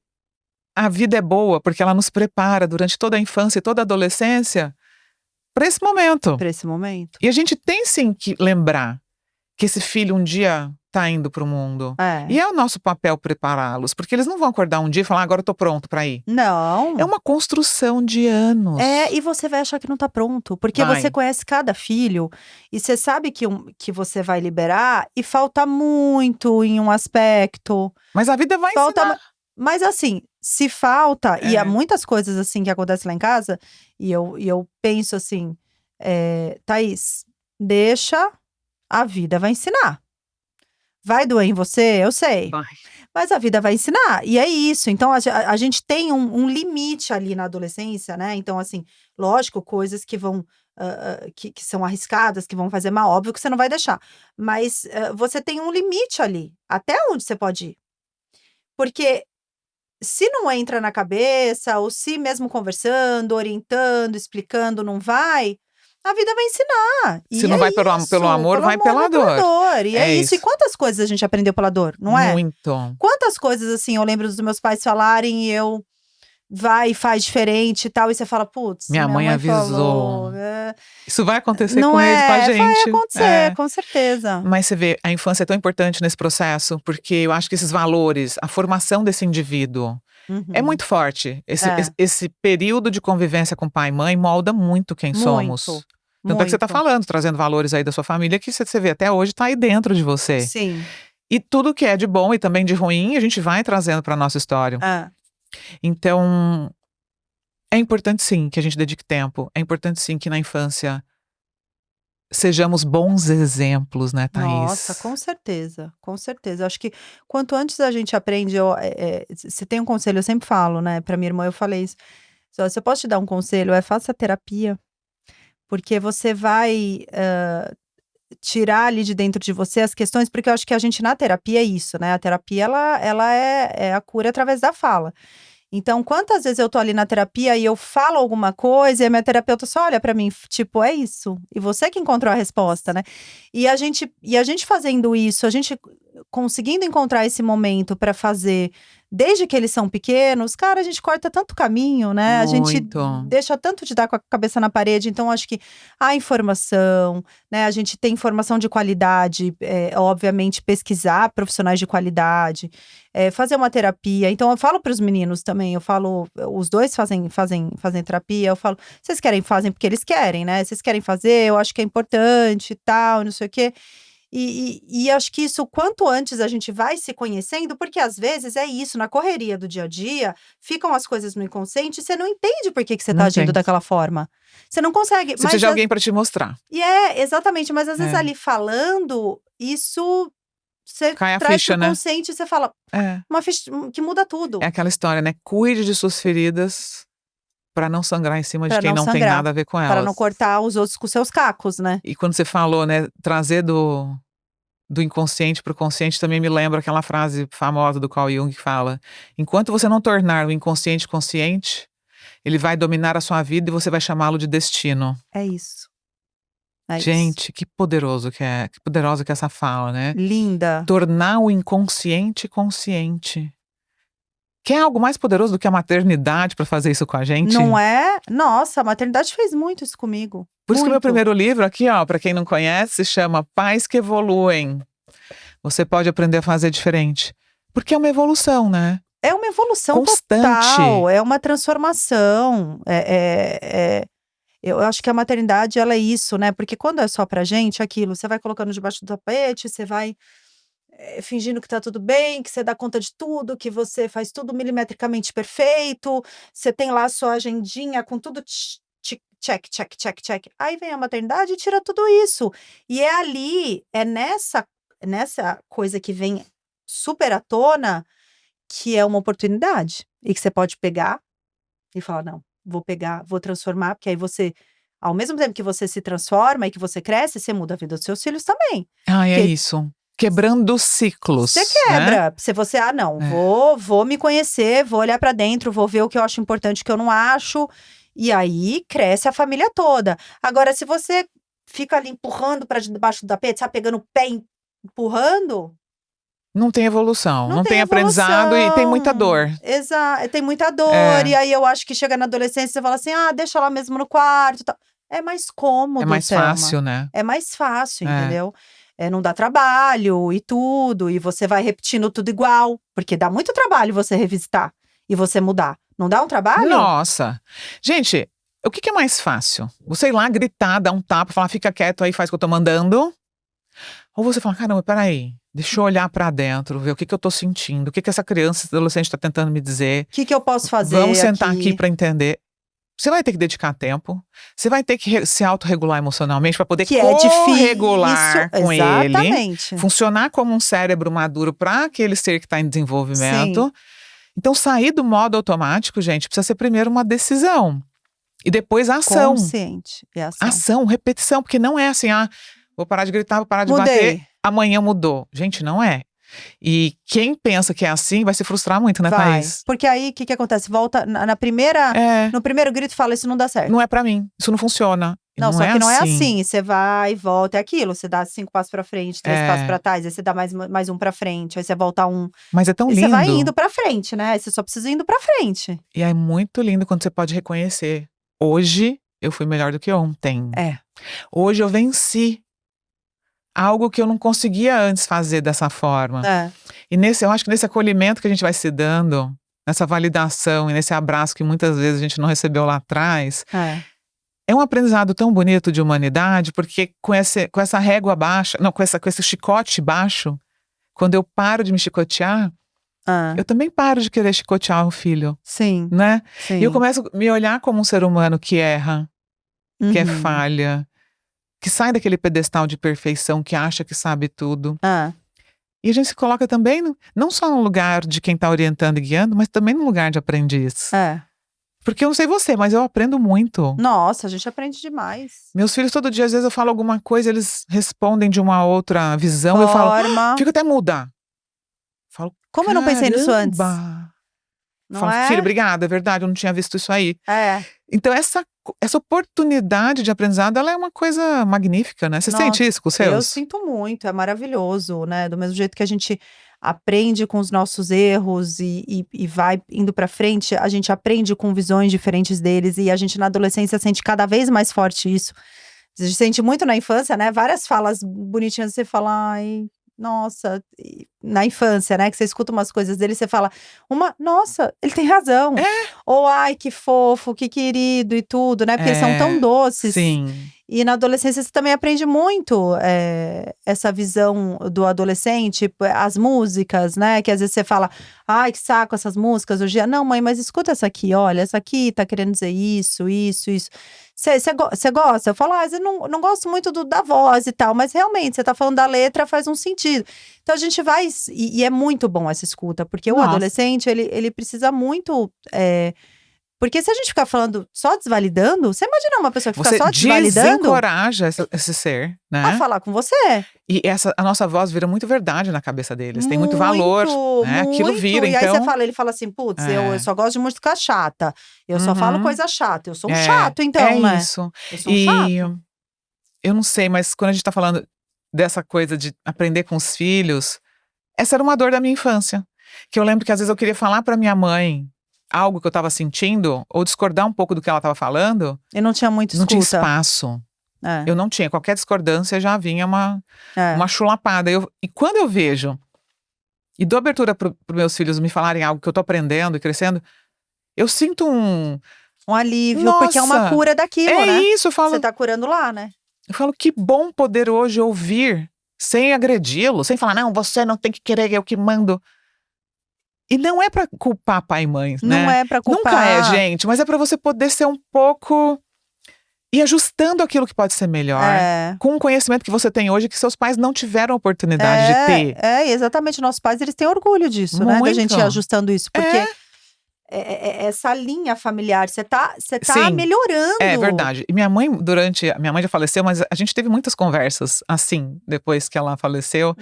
a vida é boa porque ela nos prepara durante toda a infância e toda a adolescência pra esse momento. Pra esse momento. E a gente tem sim que lembrar que esse filho um dia tá indo pro mundo. E é o nosso papel prepará-los, porque eles não vão acordar um dia e falar, agora eu tô pronto pra ir. Não. É uma construção de anos. E você vai achar que não tá pronto, porque você conhece cada filho e você sabe que você vai liberar e falta muito em um aspecto. Mas a vida vai ensinar. Mas assim, se falta, e há muitas coisas assim que acontecem lá em casa, e eu penso assim, Thaís, deixa, a vida vai ensinar. Vai doer em você? Eu sei. Vai. Mas a vida vai ensinar. E é isso. Então, a gente tem um limite ali na adolescência, né? Então, assim, lógico, coisas que vão. Que são arriscadas, que vão fazer mal, óbvio que você não vai deixar. Mas você tem um limite ali. Até onde você pode ir. Porque se não entra na cabeça, ou se mesmo conversando, orientando, explicando, não vai. A vida vai ensinar. Se não vai pelo amor, vai pela dor. E é isso. E quantas coisas a gente aprendeu pela dor, não é? Muito. Quantas coisas, assim, eu lembro dos meus pais falarem e eu vai e faz diferente e tal. E você fala, putz, minha mãe avisou. Falou, Isso vai acontecer não com eles, com a gente. Vai acontecer, com certeza. Mas você vê, a infância é tão importante nesse processo, porque eu acho que esses valores, a formação desse indivíduo, é muito forte. Esse período de convivência com pai e mãe molda muito quem somos. Tanto é que você tá falando, trazendo valores aí da sua família, que você vê até hoje tá aí dentro de você. Sim. E tudo que é de bom e também de ruim, a gente vai trazendo para nossa história. Então, é importante sim que a gente dedique tempo. É importante sim que na infância sejamos bons exemplos, né, Thaís? Nossa, com certeza, com certeza. Acho que quanto antes a gente aprende, se tem um conselho, eu sempre falo, né, pra minha irmã eu falei isso. Se eu posso te dar um conselho, faça terapia, porque você vai tirar ali de dentro de você as questões, porque eu acho que a gente na terapia é isso, né? A terapia, ela é a cura através da fala. Então, quantas vezes eu tô ali na terapia e eu falo alguma coisa e a minha terapeuta só olha pra mim, tipo, é isso. E você que encontrou a resposta, né? E a gente fazendo isso, a gente conseguindo encontrar esse momento pra fazer, desde que eles são pequenos, cara, a gente corta tanto caminho, né? A gente Muito. deixa tanto de dar com a cabeça na parede. Então, acho que a informação, né? A gente tem informação de qualidade, obviamente, pesquisar profissionais de qualidade, fazer uma terapia. Então, eu falo para os meninos também, eu falo, os dois fazem terapia, eu falo, vocês fazem porque eles querem, né? Vocês querem fazer, eu acho que é importante e tal, não sei o quê. E acho que isso, quanto antes a gente vai se conhecendo, porque às vezes é isso, na correria do dia a dia, ficam as coisas no inconsciente e você não entende por que você tá Não agindo entende. daquela forma. Você não consegue. Você precisa de alguém para te mostrar. E exatamente, mas às vezes ali falando, isso você Cai a traz ficha, pro né? consciente e você fala, uma ficha que muda tudo. É aquela história, né? Cuide de suas feridas para não sangrar em cima de Pra quem não tem sangrar, nada a ver com para não elas. cortar os outros com seus cacos, né? E quando você falou, né, trazer do inconsciente para o consciente, também me lembra aquela frase famosa do Carl Jung que fala: enquanto você não tornar o inconsciente consciente, ele vai dominar a sua vida e você vai chamá-lo de destino. É isso. Gente, que poderoso que é, que poderosa que é essa fala, né? Linda. Tornar o inconsciente consciente. Quer algo mais poderoso do que a maternidade para fazer isso com a gente? Não é? Nossa, a maternidade fez muito isso comigo. Por isso que o meu Muito. primeiro livro aqui, ó, para quem não conhece, se chama Pais que Evoluem. Você pode aprender a fazer diferente. Porque é uma evolução, né? É uma evolução Constante. total, é uma transformação. Eu acho que a maternidade, ela é isso, né? Porque quando é só pra gente, aquilo, você vai colocando debaixo do tapete, você vai fingindo que tá tudo bem, que você dá conta de tudo, que você faz tudo milimetricamente perfeito, você tem lá a sua agendinha com tudo check, check, check, check. Aí vem a maternidade e tira tudo isso. E é ali, nessa coisa que vem super à tona, que é uma oportunidade. E que você pode pegar e falar, não, vou pegar, vou transformar, porque aí você, ao mesmo tempo que você se transforma e que você cresce, você muda a vida dos seus filhos também. Ai, é Porque isso. Quebrando ciclos. você né? quebra. Se você, não, vou me conhecer, vou olhar pra dentro, vou ver o que eu acho importante, o que eu não acho. E aí cresce a família toda. Agora, se você fica ali empurrando pra debaixo do tapete, sabe, pegando o pé e empurrando, Não tem evolução, não tem evolução. aprendizado e tem muita dor. Exato, tem muita dor. E aí eu acho que chega na adolescência, você fala assim, deixa lá mesmo no quarto. Tal. É mais cômodo, É mais Thelma. fácil, né? É mais fácil, entendeu? Não dá trabalho e tudo, e você vai repetindo tudo igual, porque dá muito trabalho você revisitar e você mudar. Não dá um trabalho? Nossa. Gente, o que é mais fácil? Você ir lá gritar, dar um tapa, falar, fica quieto aí, faz o que eu tô mandando? Ou você fala, caramba, peraí, deixa eu olhar pra dentro, ver o que eu tô sentindo, o que essa criança, esse adolescente tá tentando me dizer. O que eu posso fazer Vamos sentar aqui pra entender. Você vai ter que dedicar tempo, você vai ter que se autorregular emocionalmente para poder co-regular com ele, funcionar como um cérebro maduro para aquele ser que está em desenvolvimento. Sim. Então, sair do modo automático, gente, precisa ser primeiro uma decisão e depois a ação. Consciente. Ação, repetição, porque não é assim, vou parar de gritar, vou parar de bater, amanhã mudou. Gente, não é. E quem pensa que é assim vai se frustrar muito, né, Thaís? Porque aí, o que acontece? Volta na primeira, no primeiro grito, fala, isso não dá certo. Não é pra mim, isso não funciona. Não, só que não é assim. Você vai e volta, é aquilo. Você dá 5 passos pra frente, 3 passos pra trás, aí você dá mais um pra frente, aí você volta um. Mas é tão lindo. E você vai indo pra frente, né? Você só precisa indo pra frente. E é muito lindo quando você pode reconhecer. Hoje, eu fui melhor do que ontem. Hoje eu venci algo que eu não conseguia antes fazer dessa forma. E eu acho que nesse acolhimento que a gente vai se dando, nessa validação e nesse abraço que muitas vezes a gente não recebeu lá atrás, é um aprendizado tão bonito de humanidade, porque com essa régua baixa, não, com esse chicote baixo, quando eu paro de me chicotear, eu também paro de querer chicotear o filho, Sim, né? sim. E eu começo a me olhar como um ser humano que erra, que é falha, que sai daquele pedestal de perfeição, que acha que sabe tudo. E a gente se coloca também, não só no lugar de quem está orientando e guiando, mas também no lugar de aprendiz. Porque eu não sei você, mas eu aprendo muito. Nossa, a gente aprende demais. Meus filhos, todo dia, às vezes eu falo alguma coisa, eles respondem de uma outra visão. Eu falo, fico até muda. Falo, como eu não pensei nisso antes? Não falo, filho, obrigada, é verdade, eu não tinha visto isso aí. Então, essa oportunidade de aprendizado, ela é uma coisa magnífica, né? Você sente isso com os seus? Eu sinto muito, é maravilhoso, né? Do mesmo jeito que a gente aprende com os nossos erros e vai indo pra frente, a gente aprende com visões diferentes deles e a gente na adolescência sente cada vez mais forte isso. A gente sente muito na infância, né? Várias falas bonitinhas, você fala, ai, nossa, na infância, né? Que você escuta umas coisas dele, você fala, nossa, ele tem razão. Ou, ai, que fofo, que querido e tudo, né? Porque eles são tão doces. Sim. E na adolescência você também aprende muito essa visão do adolescente, as músicas, né? Que às vezes você fala, ai, que saco essas músicas hoje. Não, mãe, mas escuta essa aqui, olha, essa aqui tá querendo dizer isso, isso, isso. Você gosta? Eu falo, eu não gosto muito da voz e tal, mas realmente, você tá falando da letra, faz um sentido. Então a gente vai, e é muito bom essa escuta, porque o adolescente, ele precisa muito… porque se a gente ficar falando, só desvalidando, você imagina uma pessoa que fica só desvalidando? Você desencoraja esse ser, né? A falar com você. E a nossa voz vira muito verdade na cabeça deles. Tem muito valor, né? Aquilo vira, e então… aí ele fala assim, putz, eu só gosto de música chata. Eu só falo coisa chata. Eu sou um chato, então, né? Isso. Eu sou um chato. Eu não sei, mas quando a gente tá falando dessa coisa de aprender com os filhos, essa era uma dor da minha infância. Que eu lembro que às vezes eu queria falar pra minha mãe algo que eu tava sentindo, ou discordar um pouco do que ela tava falando. E não tinha muito escuta. Não tinha espaço. Eu não tinha. Qualquer discordância já vinha uma chulapada. E quando eu vejo, e dou abertura para meus filhos me falarem algo que eu tô aprendendo e crescendo, eu sinto um alívio, porque é uma cura daquilo, né? É isso, eu falo… Você tá curando lá, né? Eu falo, que bom poder hoje ouvir, sem agredi-lo, sem falar, não, você não tem que querer, eu que mando. E não é pra culpar pai e mãe, né? Não é pra culpar. Nunca é, gente, mas é pra você poder ser um pouco… E ajustando aquilo que pode ser melhor, com o conhecimento que você tem hoje, que seus pais não tiveram a oportunidade de ter. Exatamente. Nossos pais, eles têm orgulho disso, né? Da gente ir ajustando isso. Porque essa linha familiar, você tá melhorando. É verdade. E minha mãe já faleceu, mas a gente teve muitas conversas assim, depois que ela faleceu.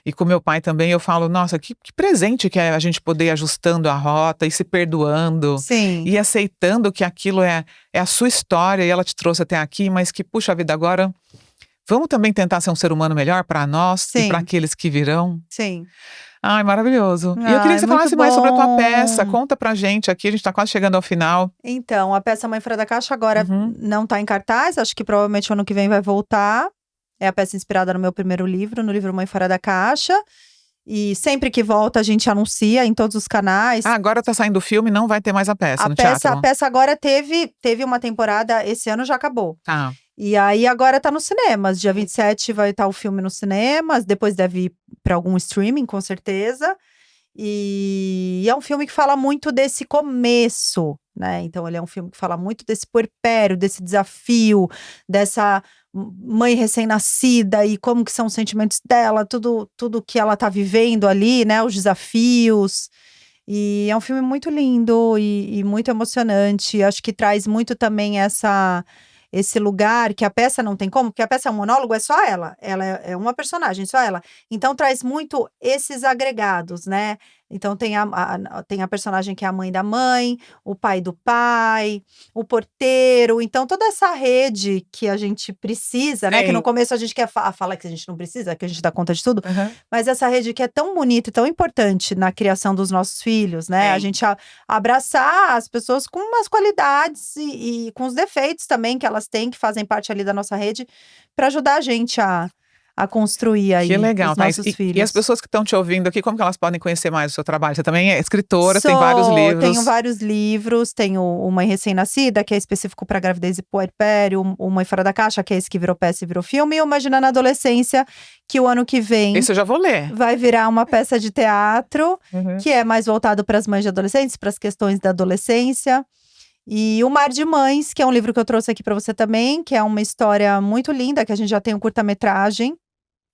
E com meu pai também, eu falo, nossa, que presente que é a gente poder ir ajustando a rota e se perdoando. Sim. E aceitando que aquilo é a sua história e ela te trouxe até aqui, mas que, puxa vida, agora vamos também tentar ser um ser humano melhor para nós e para aqueles que virão. Sim. Ai, maravilhoso. E eu queria que você falasse mais sobre a tua peça. Conta pra gente aqui, a gente tá quase chegando ao final. Então, a peça Mãe Fora da Caixa agora não tá em cartaz, acho que provavelmente ano que vem vai voltar. É a peça inspirada no meu primeiro livro, no livro Mãe Fora da Caixa. E sempre que volta a gente anuncia em todos os canais. Agora tá saindo o filme, não vai ter mais a peça no teatro. A peça agora teve uma temporada, esse ano já acabou. Tá. E aí agora tá nos cinemas, dia 27 vai estar o filme nos cinemas, depois deve ir pra algum streaming, com certeza. E é um filme que fala muito desse começo, né? Então ele é um filme que fala muito desse puerpério, desse desafio, dessa mãe recém-nascida e como que são os sentimentos dela, tudo que ela tá vivendo ali, né? Os desafios. E é um filme muito lindo e muito emocionante. Acho que traz muito também esse lugar que a peça não tem como, porque a peça é um monólogo, é só ela é uma personagem, só ela. Então traz muito esses agregados, né? Então tem a personagem que é a mãe da mãe, o pai do pai, o porteiro, então toda essa rede que a gente precisa, né? Que no começo a gente quer falar que a gente não precisa, que a gente dá conta de tudo, mas essa rede que é tão bonita e tão importante na criação dos nossos filhos, né? A gente abraçar as pessoas com umas qualidades e com os defeitos também que elas têm, que fazem parte ali da nossa rede, para ajudar a gente a a construir aí Que legal, os Thaís. nossos filhos. E as pessoas que estão te ouvindo aqui, como que elas podem conhecer mais o seu trabalho? Você também é escritora, tem Sou, vários livros. Tenho vários livros, tenho o Mãe Recém-Nascida, que é específico para gravidez e puerpério, o Mãe Fora da Caixa, que é esse que virou peça e virou filme, e o Imagina na Adolescência, que o ano que vem Esse eu já vou ler. vai virar uma peça de teatro, Uhum. que é mais voltado para as mães de adolescentes, para as questões da adolescência. E O Mar de Mães, que é um livro que eu trouxe aqui para você também, que é uma história muito linda, que a gente já tem um curta-metragem.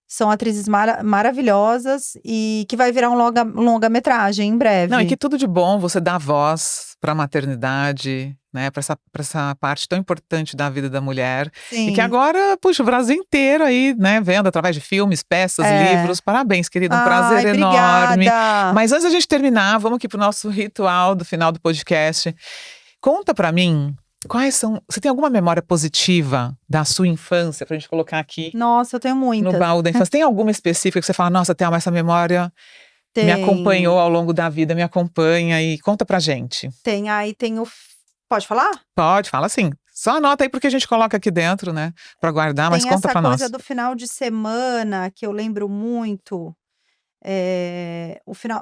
São atrizes maravilhosas e que vai virar um longa-metragem em breve. Não, e que tudo de bom você dá voz para a maternidade, né? Para essa parte tão importante da vida da mulher. Sim. E que agora, puxa, o Brasil inteiro aí, né? Vendo através de filmes, peças, livros. Parabéns, querida. Um prazer enorme. Obrigada. Mas antes da gente terminar, vamos aqui pro nosso ritual do final do podcast. Conta para mim. Quais são. Você tem alguma memória positiva da sua infância pra gente colocar aqui Nossa, eu tenho muitas. no baú da infância? Tem alguma específica que você fala, nossa, Thelma, essa memória me acompanhou ao longo da vida, me acompanha e conta pra gente. Tem o. Pode falar? Pode, fala sim. Só anota aí porque a gente coloca aqui dentro, né? Pra guardar, mas conta pra nós. Tem essa coisa do final de semana que eu lembro muito.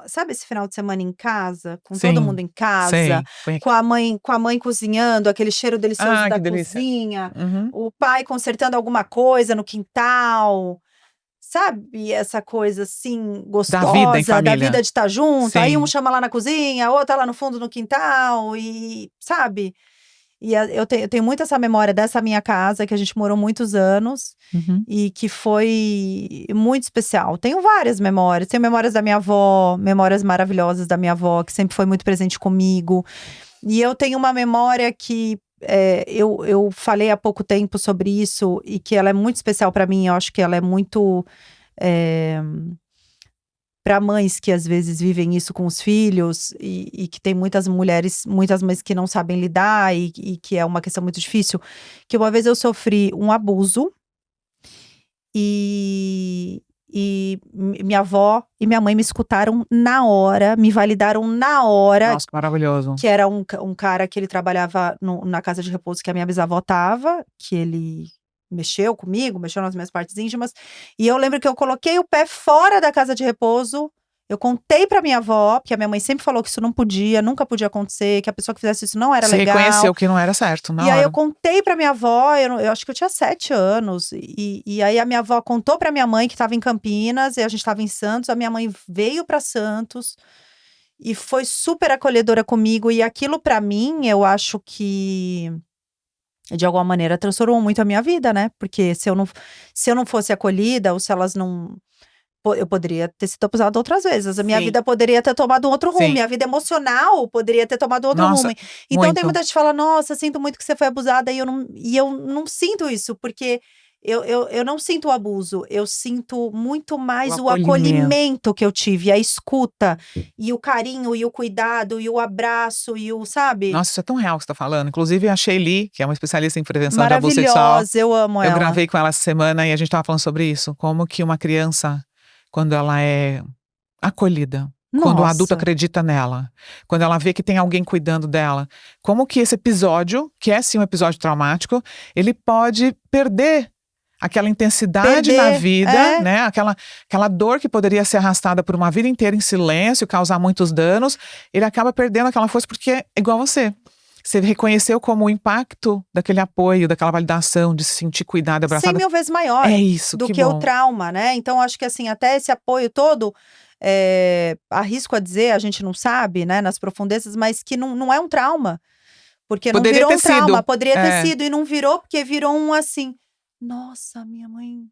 Sabe esse final de semana em casa, com todo mundo em casa, com a mãe cozinhando, aquele cheiro delicioso da cozinha, o pai consertando alguma coisa no quintal, sabe? Essa coisa assim gostosa da vida de estar junto. Sim. Aí um chama lá na cozinha, outro tá lá no fundo no quintal e sabe? E eu tenho muito essa memória dessa minha casa, que a gente morou muitos anos, e que foi muito especial. Tenho várias memórias. Tenho memórias da minha avó, memórias maravilhosas da minha avó, que sempre foi muito presente comigo. E eu tenho uma memória que eu falei há pouco tempo sobre isso, e que ela é muito especial para mim. Eu acho que ela é muito... para mães que às vezes vivem isso com os filhos e que tem muitas mães que não sabem lidar e que é uma questão muito difícil, que uma vez eu sofri um abuso e minha avó e minha mãe me escutaram na hora, me validaram na hora. Nossa, que maravilhoso. Que era um cara que ele trabalhava na casa de repouso que a minha bisavó tava, que ele... mexeu comigo, mexeu nas minhas partes íntimas. E eu lembro que eu coloquei o pé fora da casa de repouso. Eu contei pra minha avó, porque a minha mãe sempre falou que isso não podia, nunca podia acontecer, que a pessoa que fizesse isso não era legal. Você reconheceu que não era certo, na hora. Aí eu contei pra minha avó, eu acho que eu tinha 7 anos. E aí a minha avó contou pra minha mãe que tava em Campinas, e a gente tava em Santos. A minha mãe veio pra Santos e foi super acolhedora comigo. E aquilo pra mim, eu acho que... de alguma maneira transformou muito a minha vida, né? Porque se eu não fosse acolhida, ou se elas não... eu poderia ter sido abusada outras vezes. A minha vida poderia ter tomado um outro rumo. Minha vida emocional poderia ter tomado outro rumo. Então tem muita gente que fala, nossa, sinto muito que você foi abusada. E eu não sinto isso, porque... Eu não sinto o abuso, eu sinto muito mais o acolhimento que eu tive, a escuta, e o carinho, e o cuidado, e o abraço, e o, sabe? Nossa, isso é tão real que você tá falando. Inclusive, a Sheili, que é uma especialista em prevenção de abuso sexual. Maravilhosa, eu amo ela. Eu gravei com ela essa semana e a gente tava falando sobre isso. Como que uma criança, quando ela é acolhida, quando o adulto acredita nela, quando ela vê que tem alguém cuidando dela, como que esse episódio, que é sim um episódio traumático, ele pode perder aquela intensidade na vida, né? Aquela dor que poderia ser arrastada por uma vida inteira em silêncio, causar muitos danos, ele acaba perdendo aquela força porque é igual você. Você reconheceu como o impacto daquele apoio, daquela validação, de se sentir cuidada, abraçada. 100 mil vezes maior do que o trauma, né? Então, acho que assim, até esse apoio todo, arrisco a dizer, a gente não sabe, né, nas profundezas, mas que não é um trauma. Porque não virou um trauma, poderia ter sido, e não virou, porque virou um assim... Nossa, minha mãe...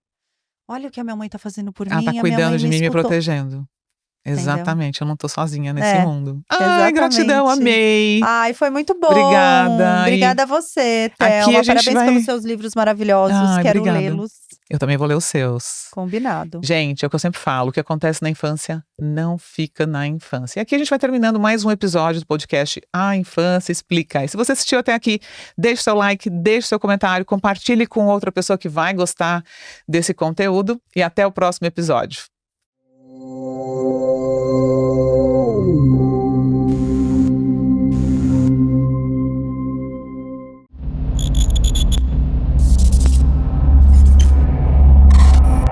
Olha o que a minha mãe tá fazendo por mim. Ela tá cuidando de mim, me protegendo. Exatamente, eu não tô sozinha nesse mundo. Ai, gratidão, amei. Ai, foi muito bom. Obrigada. Obrigada a você, Thelma. Parabéns pelos seus livros maravilhosos. Quero lê-los. Eu também vou ler os seus. Combinado. Gente, é o que eu sempre falo, o que acontece na infância não fica na infância. E aqui a gente vai terminando mais um episódio do podcast A Infância Explica. E se você assistiu até aqui, deixe seu like, deixe seu comentário, compartilhe com outra pessoa que vai gostar desse conteúdo e até o próximo episódio.